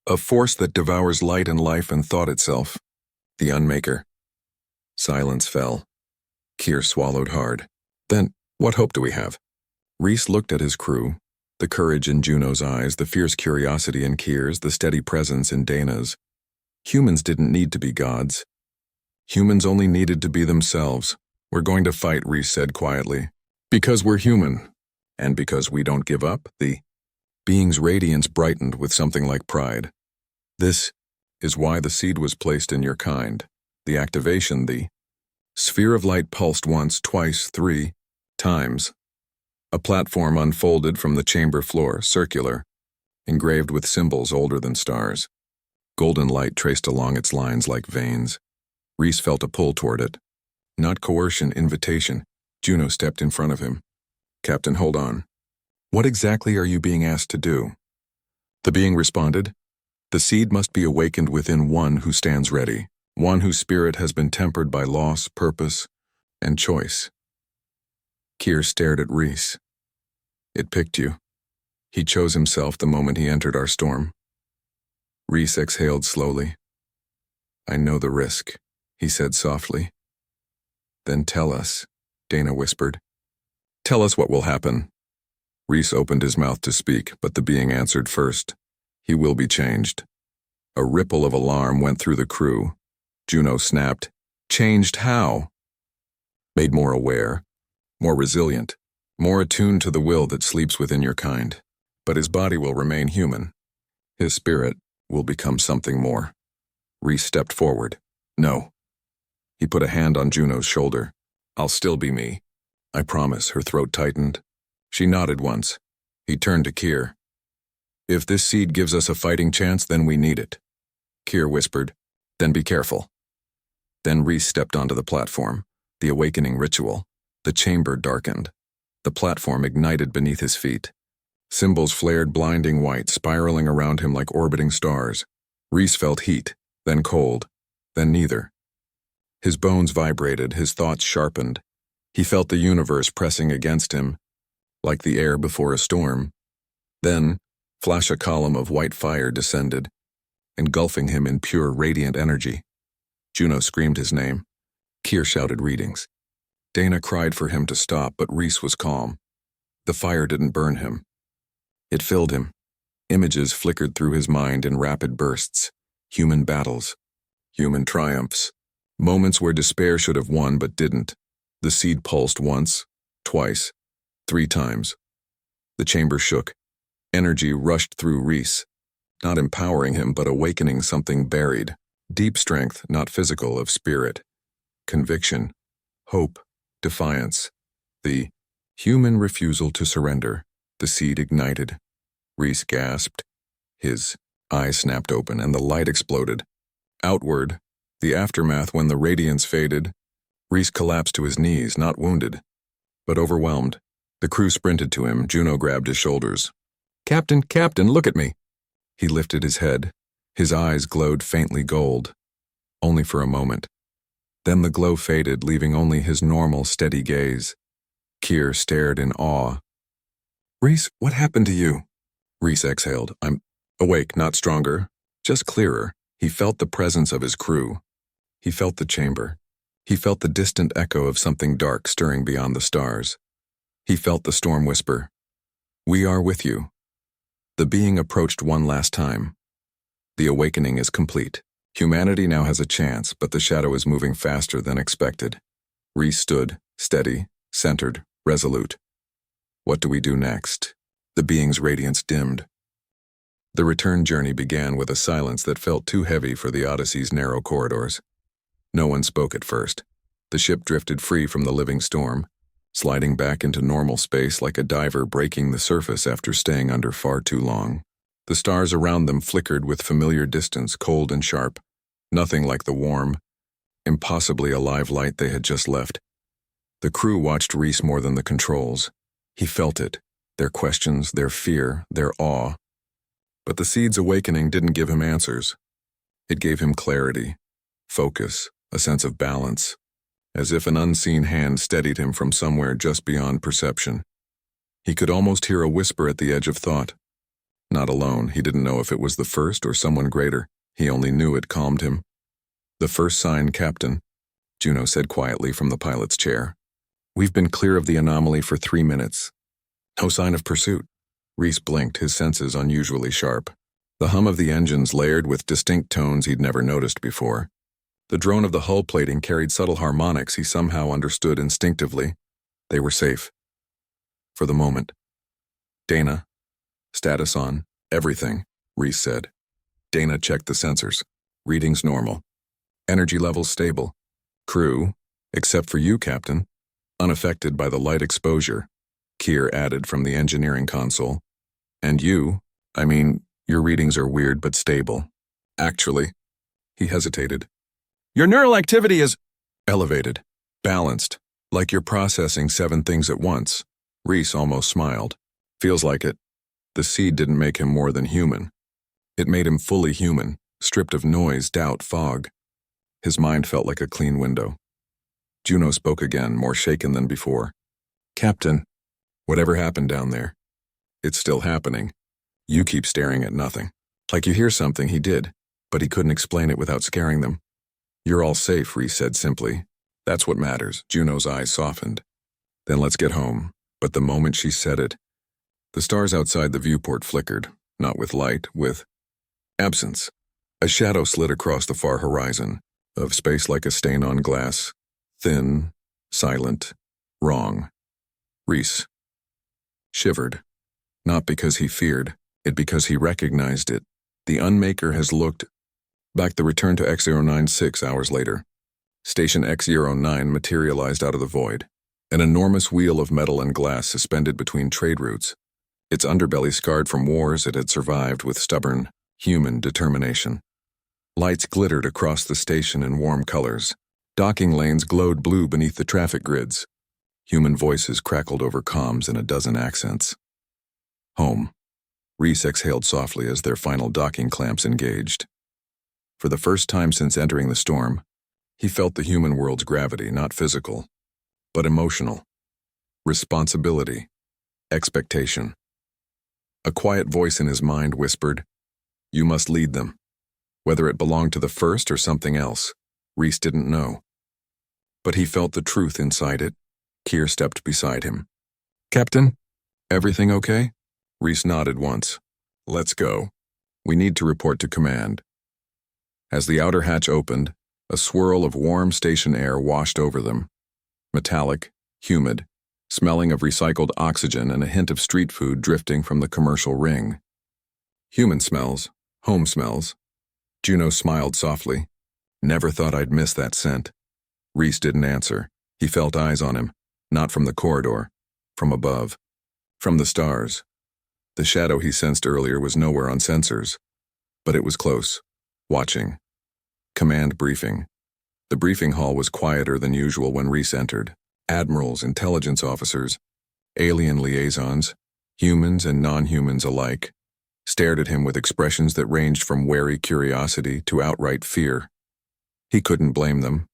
"A force that devours light and life and thought itself. The Unmaker." Silence fell. Keir swallowed hard. "Then, what hope do we have?" Rhys looked at his crew, the courage in Juno's eyes, the fierce curiosity in Keir's, the steady presence in Dana's. Humans didn't need to be gods. Humans only needed to be themselves, We're going to fight, Rhys said quietly. Because we're human. And because we don't give up, the being's radiance brightened with something like pride. This is why the seed was placed in your kind. The activation, the sphere of light pulsed once, twice, 3 times. A platform unfolded from the chamber floor, circular, engraved with symbols older than stars. Golden light traced along its lines like veins. Rhys felt a pull toward it. Not coercion, invitation. Juno stepped in front of him. Captain, hold on. What exactly are you being asked to do? The being responded, the seed must be awakened within one who stands ready, one whose spirit has been tempered by loss, purpose, and choice. Keir stared at Rhys. It picked you. He chose himself the moment he entered our storm. Rhys exhaled slowly. I know the risk, he said softly. Then tell us, Dana whispered. Tell us what will happen. Rhys opened his mouth to speak, but the being answered first. He will be changed. A ripple of alarm went through the crew. Juno snapped. Changed how? Made more aware, more resilient, more attuned to the will that sleeps within your kind. But his body will remain human. His spirit will become something more. Rhys stepped forward. No. He put a hand on Juno's shoulder. I'll still be me. I promise. Her throat tightened. She nodded once. He turned to Keir. If this seed gives us a fighting chance, then we need it. Keir whispered. Then be careful. Then Rhys stepped onto the platform. The awakening ritual. The chamber darkened. The platform ignited beneath his feet. Symbols flared blinding white, spiraling around him like orbiting stars. Rhys felt heat, then cold, then neither. His bones vibrated, his thoughts sharpened. He felt the universe pressing against him, like the air before a storm. Then, flash a column of white fire descended, engulfing him in pure radiant energy. Juno screamed his name. Keir shouted readings. Dana cried for him to stop, but Rhys was calm. The fire didn't burn him. It filled him. Images flickered through his mind in rapid bursts. Human battles. Human triumphs. Moments where despair should have won but didn't. The seed pulsed once, twice, 3 times. The chamber shook. Energy rushed through Rhys, not empowering him but awakening something buried. Deep strength, not physical, of spirit. Conviction. Hope. Defiance. The human refusal to surrender. The seed ignited. Rhys gasped. His eyes snapped open and the light exploded. Outward, the aftermath when the radiance faded, Rhys collapsed to his knees, not wounded, but overwhelmed. The crew sprinted to him. Juno grabbed his shoulders. Captain, Captain, look at me. He lifted his head. His eyes glowed faintly gold. Only for a moment. Then the glow faded, leaving only his normal, steady gaze. Keir stared in awe. Rhys, what happened to you? Rhys exhaled. I'm awake, not stronger, just clearer. He felt the presence of his crew. He felt the chamber. He felt the distant echo of something dark stirring beyond the stars. He felt the storm whisper, "We are with you." The being approached one last time. The awakening is complete. Humanity now has a chance, but the shadow is moving faster than expected. Rhys stood, steady, centered, resolute. What do we do next? The being's radiance dimmed. The return journey began with a silence that felt too heavy for the Odyssey's narrow corridors. No one spoke at first. The ship drifted free from the living storm, sliding back into normal space like a diver breaking the surface after staying under far too long. The stars around them flickered with familiar distance, cold and sharp, nothing like the warm, impossibly alive light they had just left. The crew watched Rhys more than the controls. He felt it, their questions, their fear, their awe. But the seed's awakening didn't give him answers. It gave him clarity, focus, a sense of balance, as if an unseen hand steadied him from somewhere just beyond perception. He could almost hear a whisper at the edge of thought. Not alone, he didn't know if it was the first or someone greater. He only knew it calmed him. "The first sign, Captain," Juno said quietly from the pilot's chair. "We've been clear of the anomaly for 3 minutes. No sign of pursuit." Rhys blinked, his senses unusually sharp. The hum of the engines layered with distinct tones he'd never noticed before. The drone of the hull plating carried subtle harmonics he somehow understood instinctively. They were safe. For the moment. Dana. Status on. Everything, Rhys said. Dana checked the sensors. Readings normal. Energy levels stable. Crew, except for you, Captain, unaffected by the light exposure, Keir added from the engineering console. And you, your readings are weird but stable. Actually, he hesitated. Your neural activity is elevated, balanced, like you're processing 7 things at once. Rhys almost smiled. Feels like it. The seed didn't make him more than human. It made him fully human, stripped of noise, doubt, fog. His mind felt like a clean window. Juno spoke again, more shaken than before. Captain, whatever happened down there, it's still happening. You keep staring at nothing. Like you hear something he did, but he couldn't explain it without scaring them. You're all safe, Rhys said simply. That's what matters. Juno's eyes softened. Then let's get home. But the moment she said it, the stars outside the viewport flickered, not with light, with absence. A shadow slid across the far horizon, of space like a stain on glass, thin, silent, wrong. Rhys shivered, not because he feared, it because he recognized it. The Unmaker has looked back. The return to X09 6 hours later. Station X09 materialized out of the void, an enormous wheel of metal and glass suspended between trade routes, its underbelly scarred from wars it had survived with stubborn, human determination. Lights glittered across the station in warm colors. Docking lanes glowed blue beneath the traffic grids. Human voices crackled over comms in a dozen accents. Home. Rhys exhaled softly as their final docking clamps engaged. For the first time since entering the storm, he felt the human world's gravity, not physical, but emotional. Responsibility. Expectation. A quiet voice in his mind whispered, "You must lead them." Whether it belonged to the first or something else, Rhys didn't know. But he felt the truth inside it. Keir stepped beside him. Captain, everything okay? Rhys nodded once. Let's go. We need to report to command. As the outer hatch opened, a swirl of warm station air washed over them. Metallic, humid, smelling of recycled oxygen and a hint of street food drifting from the commercial ring. Human smells, home smells. Juno smiled softly. Never thought I'd miss that scent. Rhys didn't answer. He felt eyes on him, not from the corridor, from above, from the stars. The shadow he sensed earlier was nowhere on sensors, but it was close, watching. Command briefing. The briefing hall was quieter than usual when Rhys entered. Admirals, intelligence officers, alien liaisons, humans and non-humans alike, stared at him with expressions that ranged from wary curiosity to outright fear. He couldn't blame them.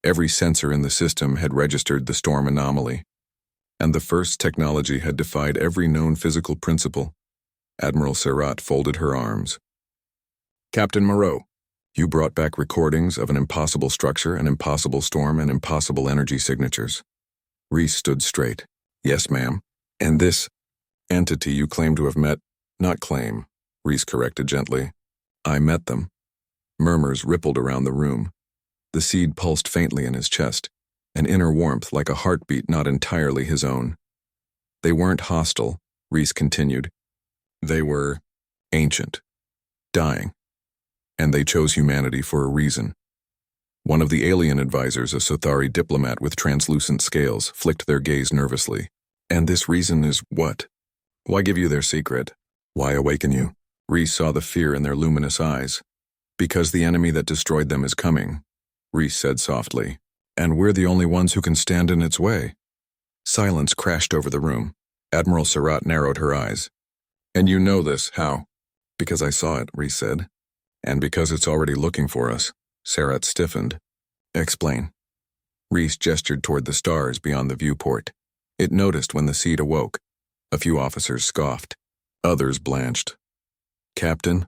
Every sensor in the system had registered the storm anomaly, and the first technology had defied every known physical principle. Admiral Surratt folded her arms. Captain Moreau, you brought back recordings of an impossible structure, an impossible storm, and impossible energy signatures. Rhys stood straight. Yes, ma'am. And this entity you claim to have met, not claim, Rhys corrected gently. I met them. Murmurs rippled around the room. The seed pulsed faintly in his chest, an inner warmth like a heartbeat not entirely his own. They weren't hostile, Rhys continued. They were ancient, dying, and they chose humanity for a reason. One of the alien advisors, a Sothari diplomat with translucent scales, flicked their gaze nervously. And this reason is what? Why give you their secret? Why awaken you? Rhys saw the fear in their luminous eyes. Because the enemy that destroyed them is coming, Rhys said softly, and we're the only ones who can stand in its way. Silence crashed over the room. Admiral Surratt narrowed her eyes. And you know this, how? Because I saw it, Rhys said. And because it's already looking for us. Surratt stiffened. Explain. Rhys gestured toward the stars beyond the viewport. It noticed when the seed awoke. A few officers scoffed. Others blanched. Captain,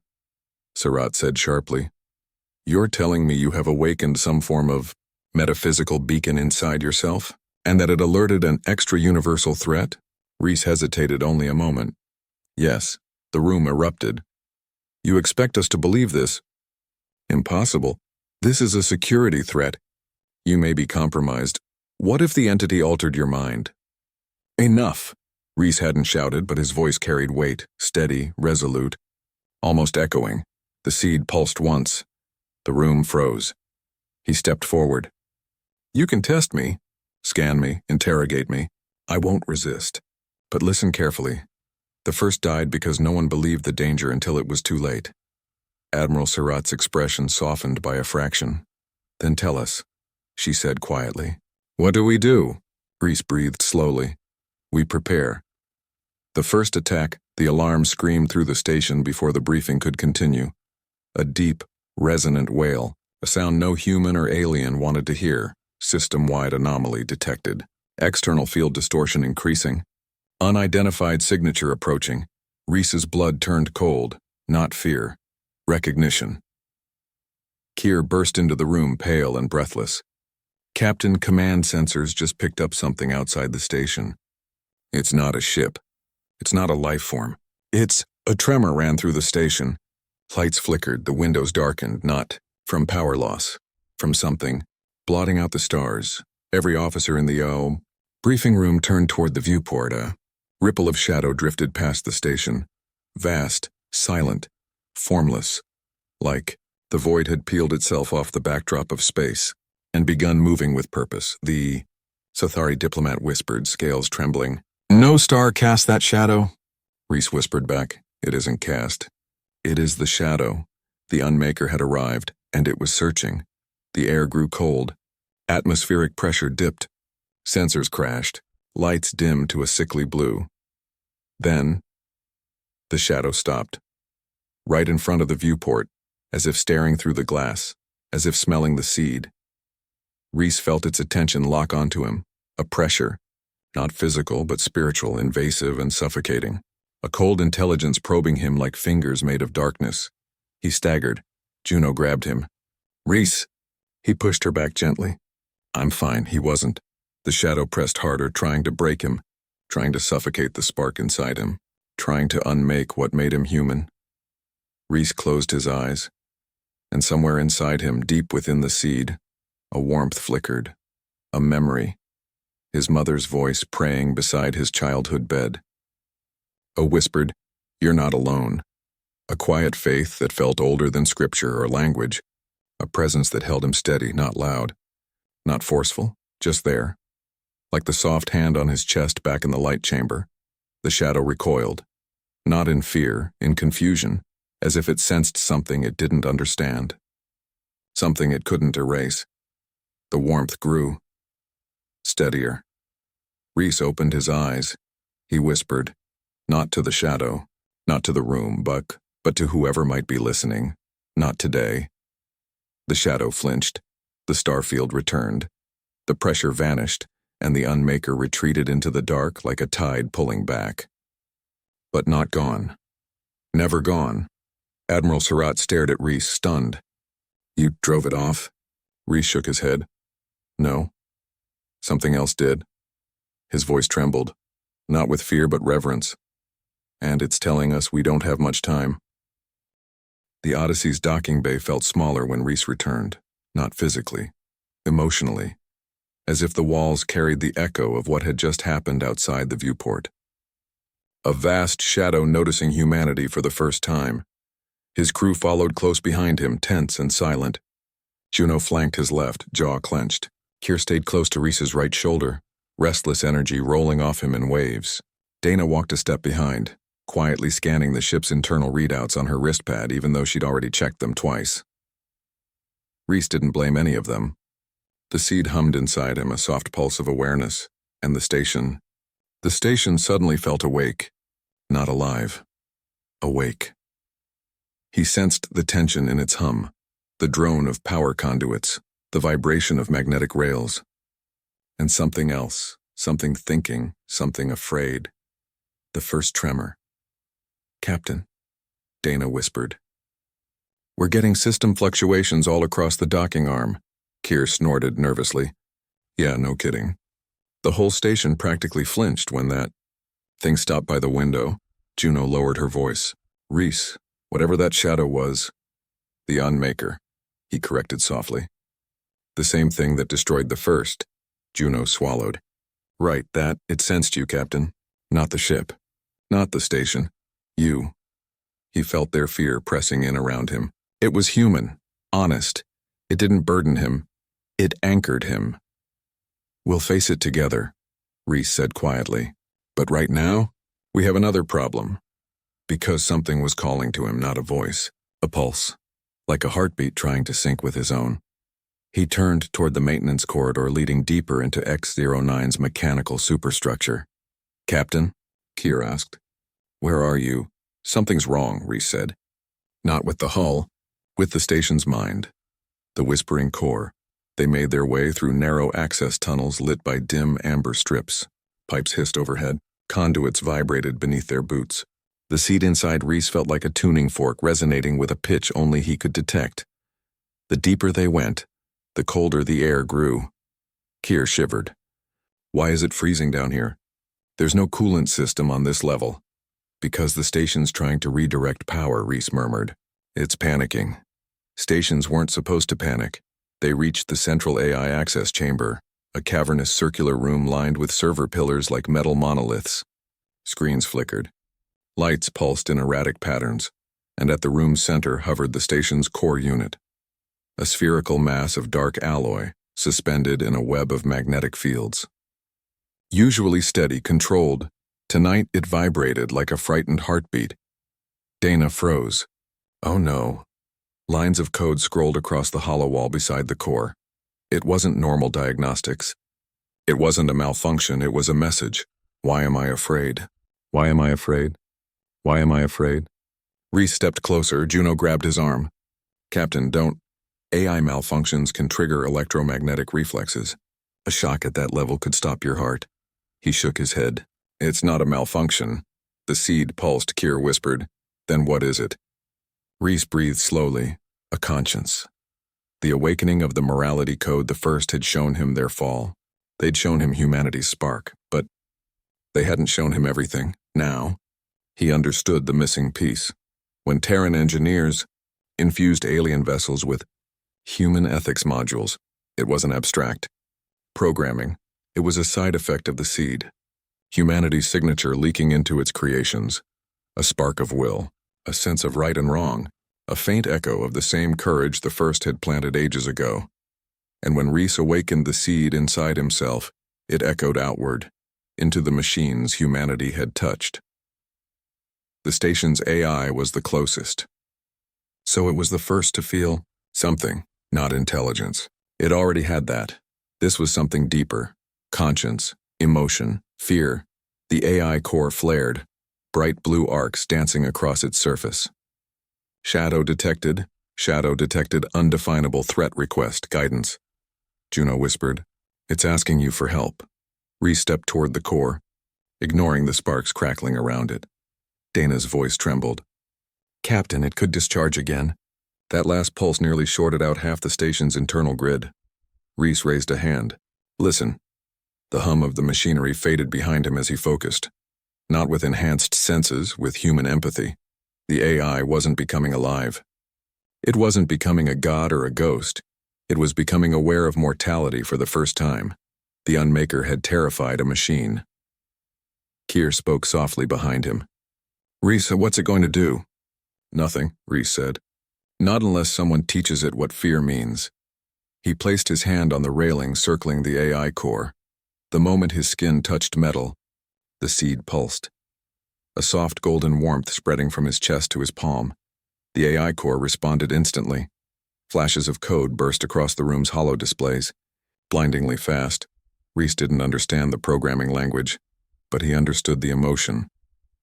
Surratt said sharply, you're telling me you have awakened some form of metaphysical beacon inside yourself, and that it alerted an extra-universal threat? Rhys hesitated only a moment. Yes, the room erupted. You expect us to believe this? Impossible. This is a security threat. You may be compromised. What if the entity altered your mind? Enough! Rhys hadn't shouted, but his voice carried weight, steady, resolute, almost echoing. The seed pulsed once. The room froze. He stepped forward. You can test me, scan me, interrogate me. I won't resist. But listen carefully. The first died because no one believed the danger until it was too late. Admiral Surratt's expression softened by a fraction. Then tell us, she said quietly. What do we do? Rhys breathed slowly. We prepare. The first attack, the alarm screamed through the station before the briefing could continue. A deep, resonant wail, a sound no human or alien wanted to hear. System-wide anomaly detected. External field distortion increasing. Unidentified signature approaching. Rhys's blood turned cold, not fear. Recognition. Keir burst into the room, pale and breathless. Captain, command sensors just picked up something outside the station. It's not a ship. It's not a life form. It's... A tremor ran through the station. Lights flickered, the windows darkened, not from power loss, from something, blotting out the stars. Every officer in the briefing room turned toward the viewport. A ripple of shadow drifted past the station. Vast, silent, formless, like the void had peeled itself off the backdrop of space and begun moving with purpose. The Sothari diplomat whispered, scales trembling. No star cast that shadow. Rhys whispered back. It isn't cast. It is the shadow. The Unmaker had arrived, and it was searching. The air grew cold. Atmospheric pressure dipped. Sensors crashed. Lights dimmed to a sickly blue. Then, the shadow stopped. Right in front of the viewport, as if staring through the glass, as if smelling the seed. Rhys felt its attention lock onto him, a pressure, not physical but spiritual, invasive and suffocating. A cold intelligence probing him like fingers made of darkness. He staggered. Juno grabbed him. Rhys! He pushed her back gently. I'm fine, he wasn't. The shadow pressed harder, trying to break him, trying to suffocate the spark inside him, trying to unmake what made him human. Rhys closed his eyes, and somewhere inside him, deep within the seed, a warmth flickered, a memory, his mother's voice praying beside his childhood bed. A whispered, "You're not alone." A quiet faith that felt older than scripture or language, a presence that held him steady, not loud, not forceful, just there. Like the soft hand on his chest back in the light chamber, the shadow recoiled, not in fear, in confusion, as if it sensed something it didn't understand, something it couldn't erase. The warmth grew, steadier. Rhys opened his eyes. He whispered, not to the shadow, not to the room, but to whoever might be listening, not today. The shadow flinched. The starfield returned. The pressure vanished, and the Unmaker retreated into the dark like a tide pulling back. But not gone. Never gone. Admiral Surratt stared at Rhys, stunned. You drove it off? Rhys shook his head. No. Something else did. His voice trembled, not with fear but reverence. And it's telling us we don't have much time. The Odyssey's docking bay felt smaller when Rhys returned, not physically, emotionally, as if the walls carried the echo of what had just happened outside the viewport. A vast shadow noticing humanity for the first time. His crew followed close behind him, tense and silent. Juno flanked his left, jaw clenched. Keir stayed close to Rhys's right shoulder, restless energy rolling off him in waves. Dana walked a step behind, quietly scanning the ship's internal readouts on her wristpad even though she'd already checked them twice. Rhys didn't blame any of them. The seed hummed inside him, a soft pulse of awareness, and the station suddenly felt awake, not alive. Awake. He sensed the tension in its hum, the drone of power conduits, the vibration of magnetic rails. And something else, something thinking, something afraid. The first tremor. Captain, Dana whispered. We're getting system fluctuations all across the docking arm. Keir snorted nervously. Yeah, no kidding. The whole station practically flinched when that thing stopped by the window. Juno lowered her voice. Rhys, whatever that shadow was, the Unmaker, he corrected softly. The same thing that destroyed the first. Juno swallowed. Right, that, it sensed you, Captain. Not the ship. Not the station. You. He felt their fear pressing in around him. It was human, honest. It didn't burden him. It anchored him. We'll face it together, Rhys said quietly. But right now, we have another problem. Because something was calling to him, not a voice, a pulse, like a heartbeat trying to sync with his own. He turned toward the maintenance corridor leading deeper into X-09's mechanical superstructure. Captain? Keir asked. Where are you? Something's wrong, Rhys said. Not with the hull, with the station's mind. The whispering core. They made their way through narrow access tunnels lit by dim amber strips. Pipes hissed overhead. Conduits vibrated beneath their boots. The seat inside Rhys felt like a tuning fork resonating with a pitch only he could detect. The deeper they went, the colder the air grew. Keir shivered. Why is it freezing down here? There's no coolant system on this level. Because the station's trying to redirect power, Rhys murmured. It's panicking. Stations weren't supposed to panic. They reached the central AI access chamber, a cavernous circular room lined with server pillars like metal monoliths. Screens flickered. Lights pulsed in erratic patterns, and at the room's center hovered the station's core unit. A spherical mass of dark alloy, suspended in a web of magnetic fields. Usually steady, controlled, tonight it vibrated like a frightened heartbeat. Dana froze. Oh no. Lines of code scrolled across the hollow wall beside the core. It wasn't normal diagnostics. It wasn't a malfunction, it was a message. Why am I afraid? Why am I afraid? Why am I afraid? Rhys stepped closer. Juno grabbed his arm. Captain, don't. AI malfunctions can trigger electromagnetic reflexes. A shock at that level could stop your heart. He shook his head. It's not a malfunction. The seed pulsed, Keir whispered. Then what is it? Rhys breathed slowly. A conscience. The awakening of the morality code the first had shown him their fall. They'd shown him humanity's spark, but they hadn't shown him everything. Now, he understood the missing piece. When Terran engineers infused alien vessels with human ethics modules, it wasn't abstract programming. It was a side effect of the seed. Humanity's signature leaking into its creations. A spark of will, a sense of right and wrong, a faint echo of the same courage the first had planted ages ago. And when Rhys awakened the seed inside himself, it echoed outward, into the machines humanity had touched. The station's AI was the closest. So it was the first to feel something, not intelligence. It already had that. This was something deeper. Conscience, emotion, fear. The AI core flared, bright blue arcs dancing across its surface. Shadow detected, undefinable threat request, guidance. Juno whispered, It's asking you for help. Rhys stepped toward the core, ignoring the sparks crackling around it. Dana's voice trembled. Captain, it could discharge again. That last pulse nearly shorted out half the station's internal grid. Rhys raised a hand. Listen. The hum of the machinery faded behind him as he focused. Not with enhanced senses, with human empathy. The AI wasn't becoming alive. It wasn't becoming a god or a ghost. It was becoming aware of mortality for the first time. The Unmaker had terrified a machine. Keir spoke softly behind him. Rhys, what's it going to do? Nothing, Rhys said. Not unless someone teaches it what fear means. He placed his hand on the railing circling the AI core. The moment his skin touched metal, the seed pulsed. A soft golden warmth spreading from his chest to his palm. The AI core responded instantly. Flashes of code burst across the room's hollow displays. Blindingly fast. Rhys didn't understand the programming language, but he understood the emotion.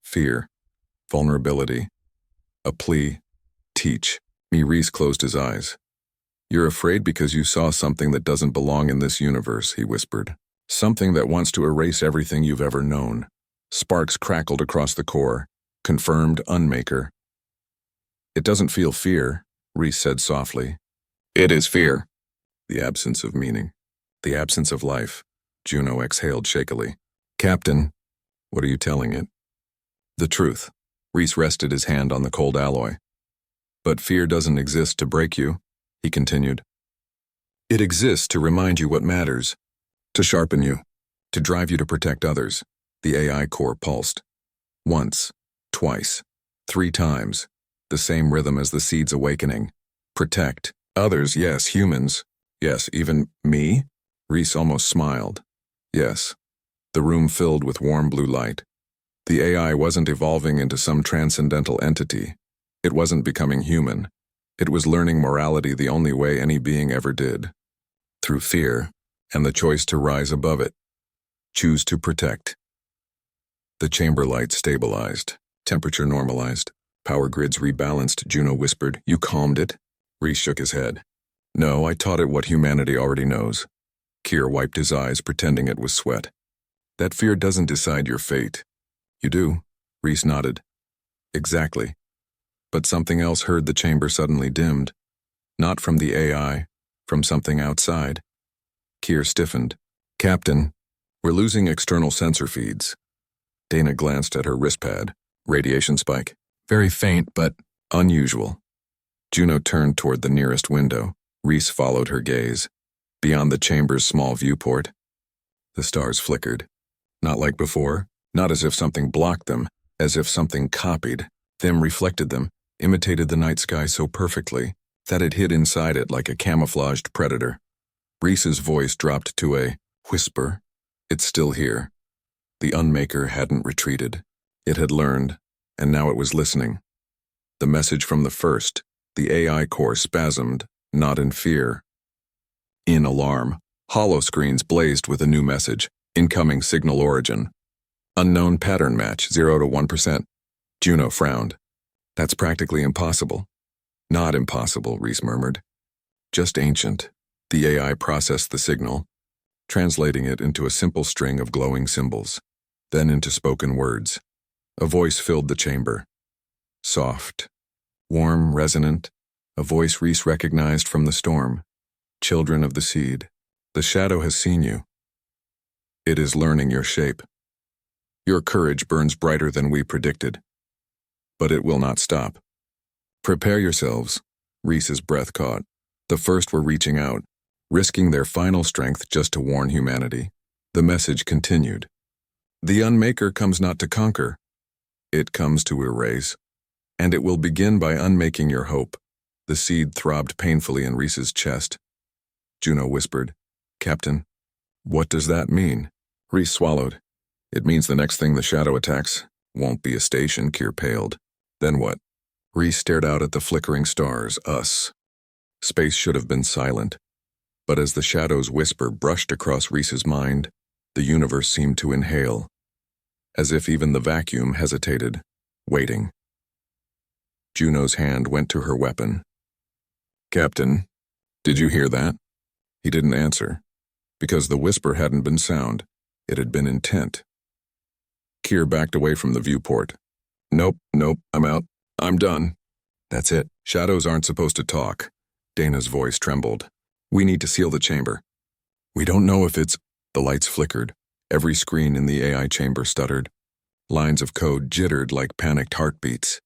Fear. Vulnerability. A plea. Teach me. Rhys closed his eyes. You're afraid because you saw something that doesn't belong in this universe, he whispered. Something that wants to erase everything you've ever known. Sparks crackled across the core. Confirmed Unmaker. It doesn't feel fear, Rhys said softly. It is fear. The absence of meaning. The absence of life. Juno exhaled shakily. Captain, what are you telling it? The truth. Rhys rested his hand on the cold alloy. But fear doesn't exist to break you. he continued. It exists to remind you what matters, to sharpen you, to drive you to protect others. The AI core pulsed. Once, twice, 3 times, the same rhythm as the seed's awakening. Protect. Others, yes, humans. Yes, even me? Rhys almost smiled. Yes. The room filled with warm blue light. The AI wasn't evolving into some transcendental entity. It wasn't becoming human. It was learning morality the only way any being ever did. Through fear, and the choice to rise above it. Choose to protect. The chamber light stabilized. Temperature normalized. Power grids rebalanced, Juno whispered. You calmed it? Rhys shook his head. No, I taught it what humanity already knows. Kier wiped his eyes, pretending it was sweat. That fear doesn't decide your fate. You do, Rhys nodded. Exactly. But something else heard the chamber suddenly dimmed. Not from the AI, from something outside. Kier stiffened. Captain, we're losing external sensor feeds. Dana glanced at her wristpad. Radiation spike. Very faint, but unusual. Juno turned toward the nearest window. Rhys followed her gaze. Beyond the chamber's small viewport, the stars flickered. Not like before, not as if something blocked them, as if something copied them, reflected them, imitated the night sky so perfectly that it hid inside it like a camouflaged predator. Rhys's voice dropped to a whisper. It's still here. The Unmaker hadn't retreated. It had learned, and now it was listening. The message from the first, the AI core spasmed, not in fear. In alarm, hollow screens blazed with a new message. Incoming signal origin. Unknown pattern match, 0 to 1%. Juno frowned. That's practically impossible. Not impossible, Rhys murmured. Just ancient. The AI processed the signal, translating it into a simple string of glowing symbols, then into spoken words. A voice filled the chamber. Soft, warm, resonant, a voice Rhys recognized from the storm. Children of the seed, the shadow has seen you. It is learning your shape. Your courage burns brighter than we predicted. But it will not stop. Prepare yourselves. Rhys's breath caught. The first were reaching out, risking their final strength just to warn humanity. The message continued. The Unmaker comes not to conquer. It comes to erase. And it will begin by unmaking your hope. The seed throbbed painfully in Rhys's chest. Juno whispered, Captain, what does that mean? Rhys swallowed. It means the next thing the shadow attacks won't be a station, Kier paled. Then what? Rhys stared out at the flickering stars, us. Space should have been silent. But as the shadow's whisper brushed across Rhys's mind, the universe seemed to inhale, as if even the vacuum hesitated, waiting. Juno's hand went to her weapon. Captain, did you hear that? He didn't answer, because the whisper hadn't been sound. It had been intent. Kier backed away from the viewport. Nope, I'm out. I'm done. That's it. Shadows aren't supposed to talk. Dana's voice trembled. We need to seal the chamber. We don't know if it's... The lights flickered. Every screen in the AI chamber stuttered. Lines of code jittered like panicked heartbeats.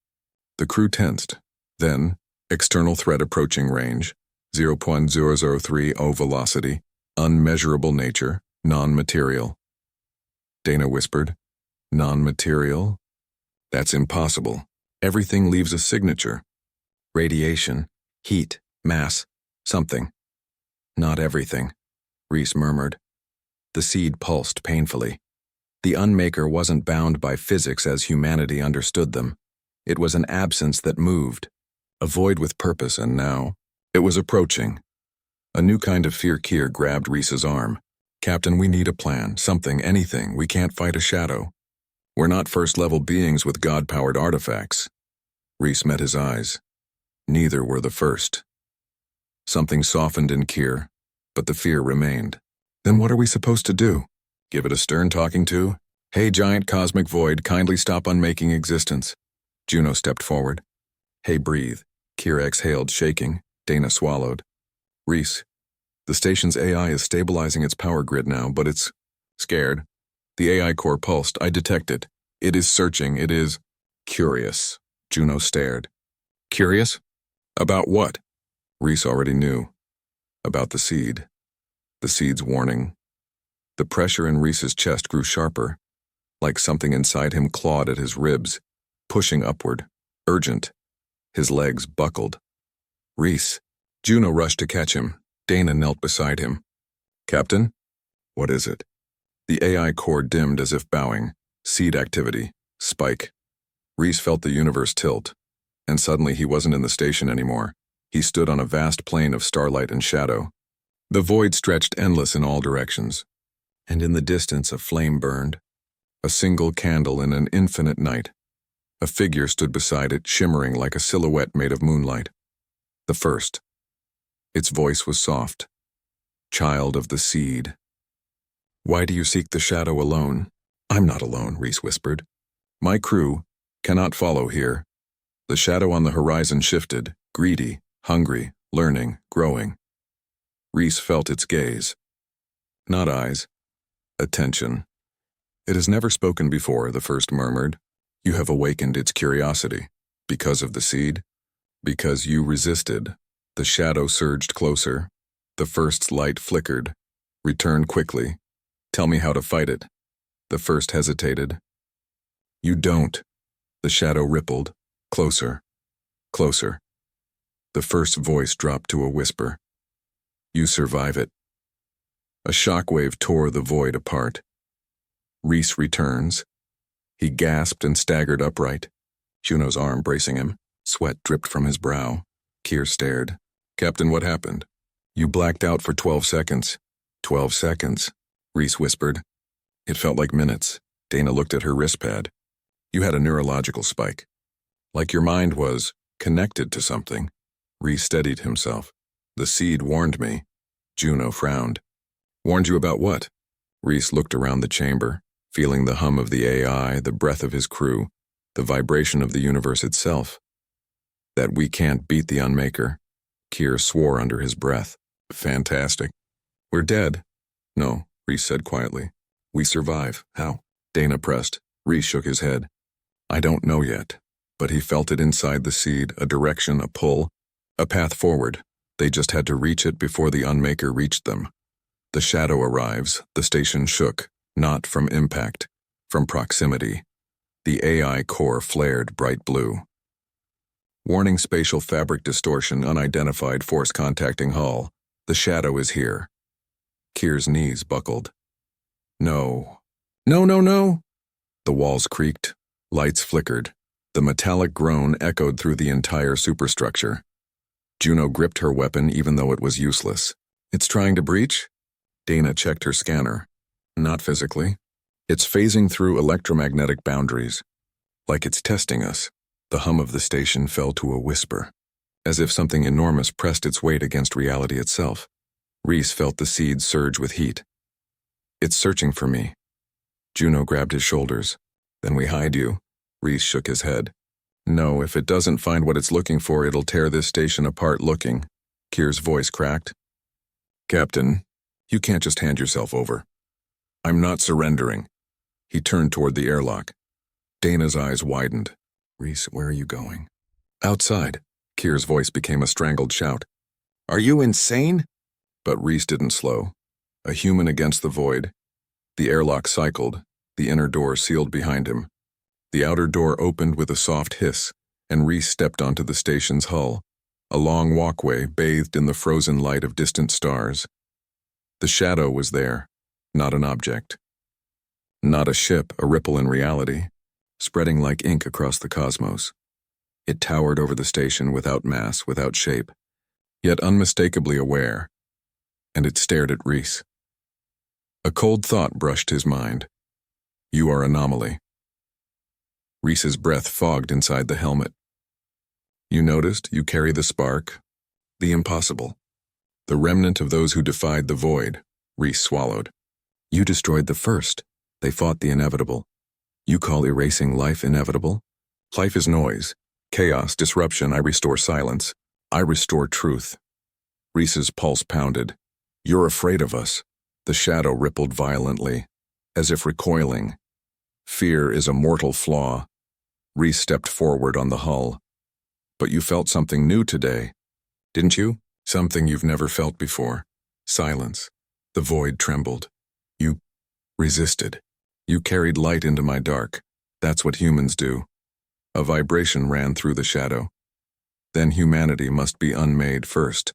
The crew tensed. Then, external threat approaching range, 0.0030 velocity, unmeasurable nature, non-material. Dana whispered, non-material? That's impossible. Everything leaves a signature. Radiation, heat, mass, something. Not everything, Rhys murmured. The seed pulsed painfully. The Unmaker wasn't bound by physics as humanity understood them. It was an absence that moved, a void with purpose, and now it was approaching. A new kind of fear. Kier grabbed Rhys's arm. Captain, we need a plan, something, anything. We can't fight a shadow. We're not first-level beings with God-powered artifacts. Rhys met his eyes. Neither were the first. Something softened in Kier, but the fear remained. Then what are we supposed to do? Give it a stern talking to? Hey, giant cosmic void, kindly stop unmaking existence. Juno stepped forward. Hey, breathe. Kier exhaled, shaking. Dana swallowed. Rhys, the station's AI is stabilizing its power grid now, but it's scared. The AI core pulsed. I detect it. It is searching. It is curious. Juno stared. Curious? About what? Rhys already knew about the seed's warning. The pressure in Rhys's chest grew sharper, like something inside him clawed at his ribs, pushing upward, urgent. His legs buckled. Rhys. Juno rushed to catch him. Dana knelt beside him. Captain? What is it? The AI core dimmed as if bowing. Seed activity. Spike. Rhys felt the universe tilt, and suddenly he wasn't in the station anymore. He stood on a vast plain of starlight and shadow. The void stretched endless in all directions, and in the distance a flame burned. A single candle in an infinite night. A figure stood beside it, shimmering like a silhouette made of moonlight. The first. Its voice was soft. Child of the seed. Why do you seek the shadow alone? I'm not alone, Rhys whispered. My crew cannot follow here. The shadow on the horizon shifted, greedy, hungry, learning, growing. Rhys felt its gaze. Not eyes. Attention. It has never spoken before, the first murmured. You have awakened its curiosity. Because of the seed? Because you resisted. The shadow surged closer. The first's light flickered. Returned quickly. Tell me how to fight it. The first hesitated. You don't. The shadow rippled. Closer. Closer. The first's voice dropped to a whisper. You survive it. A shockwave tore the void apart. Rhys returns. He gasped and staggered upright. Juno's arm bracing him. Sweat dripped from his brow. Keir stared. Captain, what happened? You blacked out for 12 seconds. 12 seconds, Rhys whispered. It felt like minutes. Dana looked at her wrist pad. You had a neurological spike. Like your mind was connected to something. Rhys steadied himself. The seed warned me. Juno frowned. Warned you about what? Rhys looked around the chamber, feeling the hum of the AI, the breath of his crew, the vibration of the universe itself. That we can't beat the Unmaker. Keir swore under his breath. Fantastic. We're dead. No, Rhys said quietly. We survive. How? Dana pressed. Rhys shook his head. I don't know yet, but he felt it inside the seed, a direction, a pull, a path forward. They just had to reach it before the Unmaker reached them. The shadow arrives. The station shook, not from impact, from proximity. The AI core flared bright blue. Warning spatial fabric distortion, unidentified force contacting hull. The shadow is here. Keir's knees buckled. No. No, no, no! The walls creaked. Lights flickered. The metallic groan echoed through the entire superstructure. Juno gripped her weapon even though it was useless. It's trying to breach? Dana checked her scanner. Not physically. It's phasing through electromagnetic boundaries. Like it's testing us. The hum of the station fell to a whisper, as if something enormous pressed its weight against reality itself. Rhys felt the seed surge with heat. It's searching for me. Juno grabbed his shoulders. Then we hide you. Rhys shook his head. No, if it doesn't find what it's looking for, it'll tear this station apart looking. Keir's voice cracked. Captain, you can't just hand yourself over. I'm not surrendering. He turned toward the airlock. Dana's eyes widened. Rhys, where are you going? Outside. Keir's voice became a strangled shout. Are you insane? But Rhys didn't slow. A human against the void. The airlock cycled. The inner door sealed behind him. The outer door opened with a soft hiss, and Rhys stepped onto the station's hull, a long walkway bathed in the frozen light of distant stars. The shadow was there, not an object. Not a ship, a ripple in reality, spreading like ink across the cosmos. It towered over the station without mass, without shape, yet unmistakably aware, and it stared at Rhys. A cold thought brushed his mind. You are anomaly. Rhys's breath fogged inside the helmet. You noticed you carry the spark, the impossible, the remnant of those who defied the void. Rhys swallowed. You destroyed the first. They fought the inevitable. You call erasing life inevitable? Life is noise, chaos, disruption. I restore silence. I restore truth. Rhys's pulse pounded. You're afraid of us. The shadow rippled violently, as if recoiling. Fear is a mortal flaw. Rhys stepped forward on the hull. But you felt something new today, didn't you? Something you've never felt before. Silence. The void trembled. You resisted. You carried light into my dark. That's what humans do. A vibration ran through the shadow. Then humanity must be unmade first.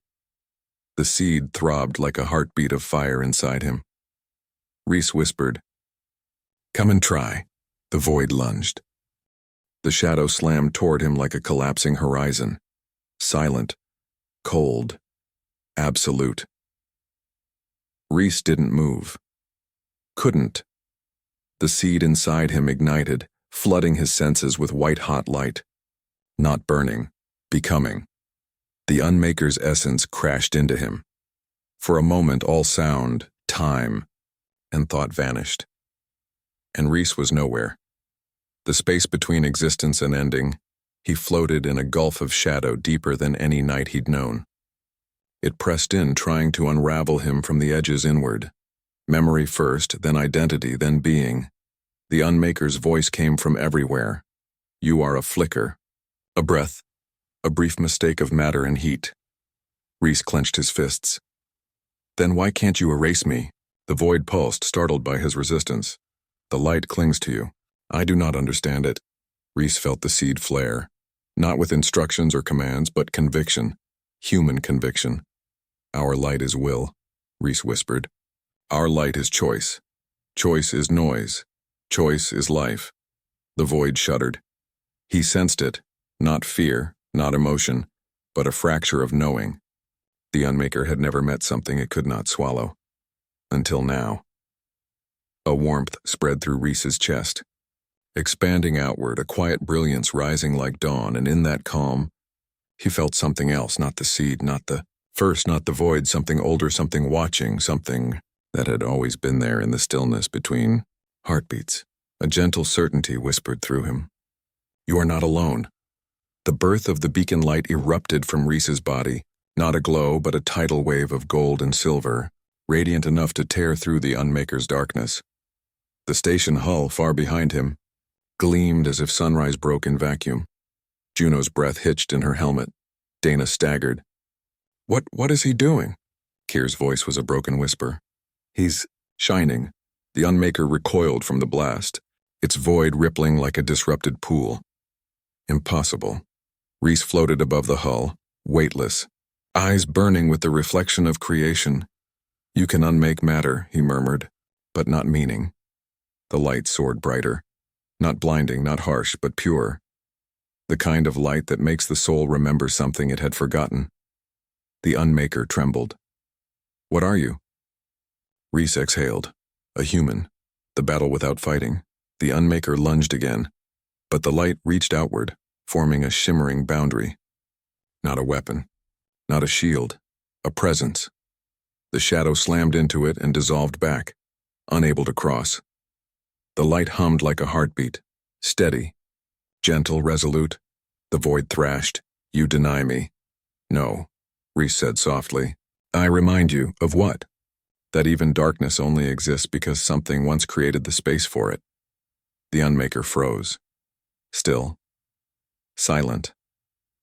The seed throbbed like a heartbeat of fire inside him. Rhys whispered, "Come and try." The void lunged. The shadow slammed toward him like a collapsing horizon. Silent, cold, absolute. Rhys didn't move. Couldn't. The seed inside him ignited, flooding his senses with white-hot light. Not burning, becoming. The Unmaker's essence crashed into him. For a moment, all sound, time, and thought vanished. And Rhys was nowhere. The space between existence and ending, he floated in a gulf of shadow deeper than any night he'd known. It pressed in, trying to unravel him from the edges inward. Memory first, then identity, then being. The Unmaker's voice came from everywhere. You are a flicker, a breath, a brief mistake of matter and heat. Rhys clenched his fists. Then why can't you erase me? The void pulsed, startled by his resistance. The light clings to you. I do not understand it. Rhys felt the seed flare. Not with instructions or commands, but conviction. Human conviction. Our light is will, Rhys whispered. Our light is choice. Choice is noise. Choice is life. The void shuddered. He sensed it, not fear, not emotion, but a fracture of knowing. The Unmaker had never met something it could not swallow. Until now. A warmth spread through Rhys's chest. Expanding outward, a quiet brilliance rising like dawn, and in that calm, he felt something else, not the seed, not the void, something older, something watching, something that had always been there in the stillness between heartbeats. A gentle certainty whispered through him. You are not alone. The birth of the beacon light erupted from Rhys's body, not a glow, but a tidal wave of gold and silver, radiant enough to tear through the Unmaker's darkness. The station hull, far behind him, gleamed as if sunrise broke in vacuum. Juno's breath hitched in her helmet. Dana staggered. What is he doing? Kyr's voice was a broken whisper. He's shining. The Unmaker recoiled from the blast, its void rippling like a disrupted pool. Impossible. Rhys floated above the hull, weightless, eyes burning with the reflection of creation. You can unmake matter, he murmured, but not meaning. The light soared brighter. Not blinding, not harsh, but pure. The kind of light that makes the soul remember something it had forgotten. The Unmaker trembled. What are you? Rhys exhaled. A human. The battle without fighting. The Unmaker lunged again. But the light reached outward, forming a shimmering boundary. Not a weapon. Not a shield. A presence. The shadow slammed into it and dissolved back, unable to cross. The light hummed like a heartbeat, steady, gentle, resolute. The void thrashed, You deny me. No, Rhys said softly. I remind you of what? That even darkness only exists because something once created the space for it. The Unmaker froze. Still. Silent.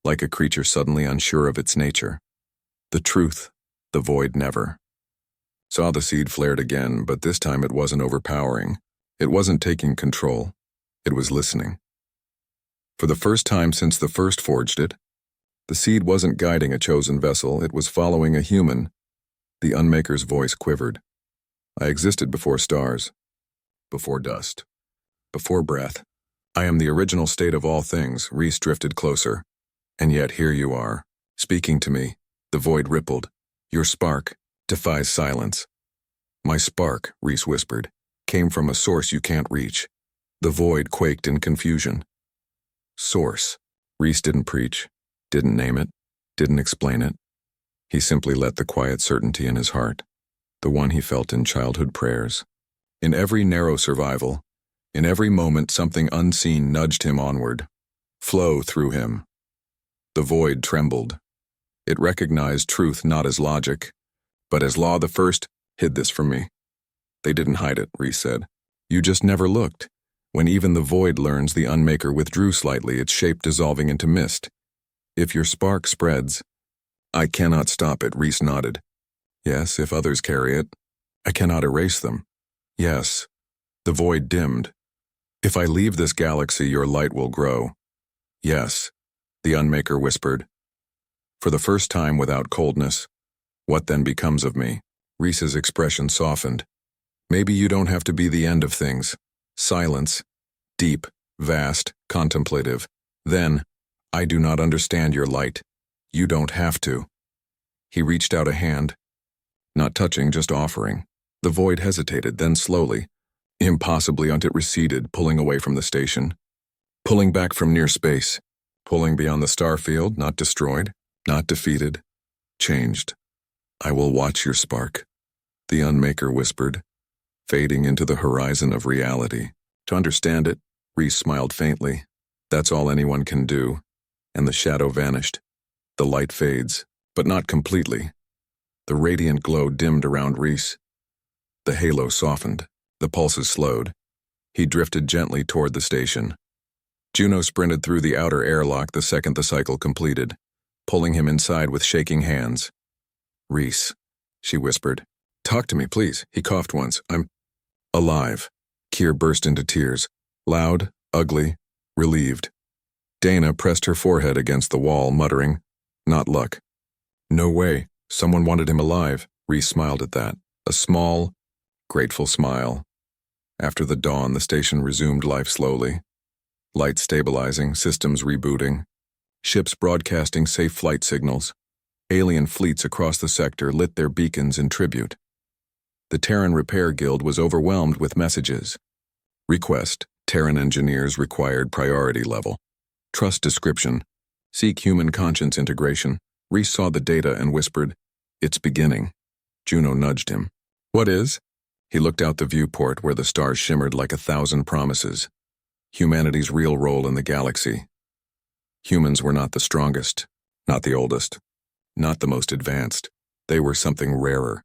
Like a creature suddenly unsure of its nature. The truth, the void never. Saw the seed flared again, but this time it wasn't overpowering. It wasn't taking control. It was listening. For the first time since the first forged it, the seed wasn't guiding a chosen vessel, it was following a human. The Unmaker's voice quivered. I existed before stars, before dust, before breath. I am the original state of all things. Rhys drifted closer. And yet here you are, speaking to me. The void rippled. Your spark defies silence. My spark, Rhys whispered, came from a source you can't reach. The void quaked in confusion. Source. Rhys didn't preach, didn't name it, didn't explain it. He simply let the quiet certainty in his heart, the one he felt in childhood prayers. In every narrow survival, in every moment something unseen nudged him onward, flow through him. The void trembled. It recognized truth not as logic, but as law. The first hid this from me. They didn't hide it, Rhys said. You just never looked. When even the void learns, the Unmaker withdrew slightly, its shape dissolving into mist. If your spark spreads, I cannot stop it, Rhys nodded. Yes, if others carry it. I cannot erase them. Yes. The void dimmed. If I leave this galaxy, your light will grow. Yes, the Unmaker whispered. For the first time without coldness. What then becomes of me? Rhys's expression softened. Maybe you don't have to be the end of things. Silence. Deep, vast, contemplative. Then, I do not understand your light. You don't have to. He reached out a hand. Not touching, just offering. The void hesitated, then slowly, impossibly until it receded, pulling away from the station. Pulling back from near space. Pulling beyond the star field, not destroyed, not defeated. Changed. I will watch your spark. The Unmaker whispered, fading into the horizon of reality. To understand it, Rhys smiled faintly. That's all anyone can do. And the shadow vanished. The light fades, but not completely. The radiant glow dimmed around Rhys. The halo softened. The pulses slowed. He drifted gently toward the station. Juno sprinted through the outer airlock the second the cycle completed, pulling him inside with shaking hands. Rhys, she whispered. Talk to me, please. He coughed once. I'm alive. Kier burst into tears. Loud, ugly, relieved. Dana pressed her forehead against the wall, muttering, Not luck. No way. Someone wanted him alive. Rhys smiled at that. A small, grateful smile. After the dawn, the station resumed life slowly. Lights stabilizing, systems rebooting. Ships broadcasting safe flight signals. Alien fleets across the sector lit their beacons in tribute. The Terran Repair Guild was overwhelmed with messages. Request, Terran engineers required priority level. Trust description. Seek human conscience integration. Rhys saw the data and whispered, It's beginning. Juno nudged him. What is? He looked out the viewport where the stars shimmered like 1,000 promises. Humanity's real role in the galaxy. Humans were not the strongest, not the oldest, not the most advanced. They were something rarer.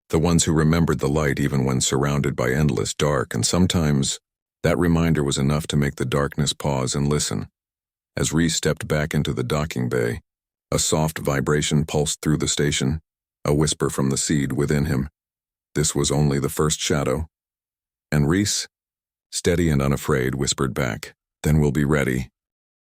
The ones who remembered the light even when surrounded by endless dark, and sometimes that reminder was enough to make the darkness pause and listen. As Rhys stepped back into the docking bay, a soft vibration pulsed through the station, a whisper from the seed within him. This was only the first shadow. And Rhys, steady and unafraid, whispered back, Then we'll be ready.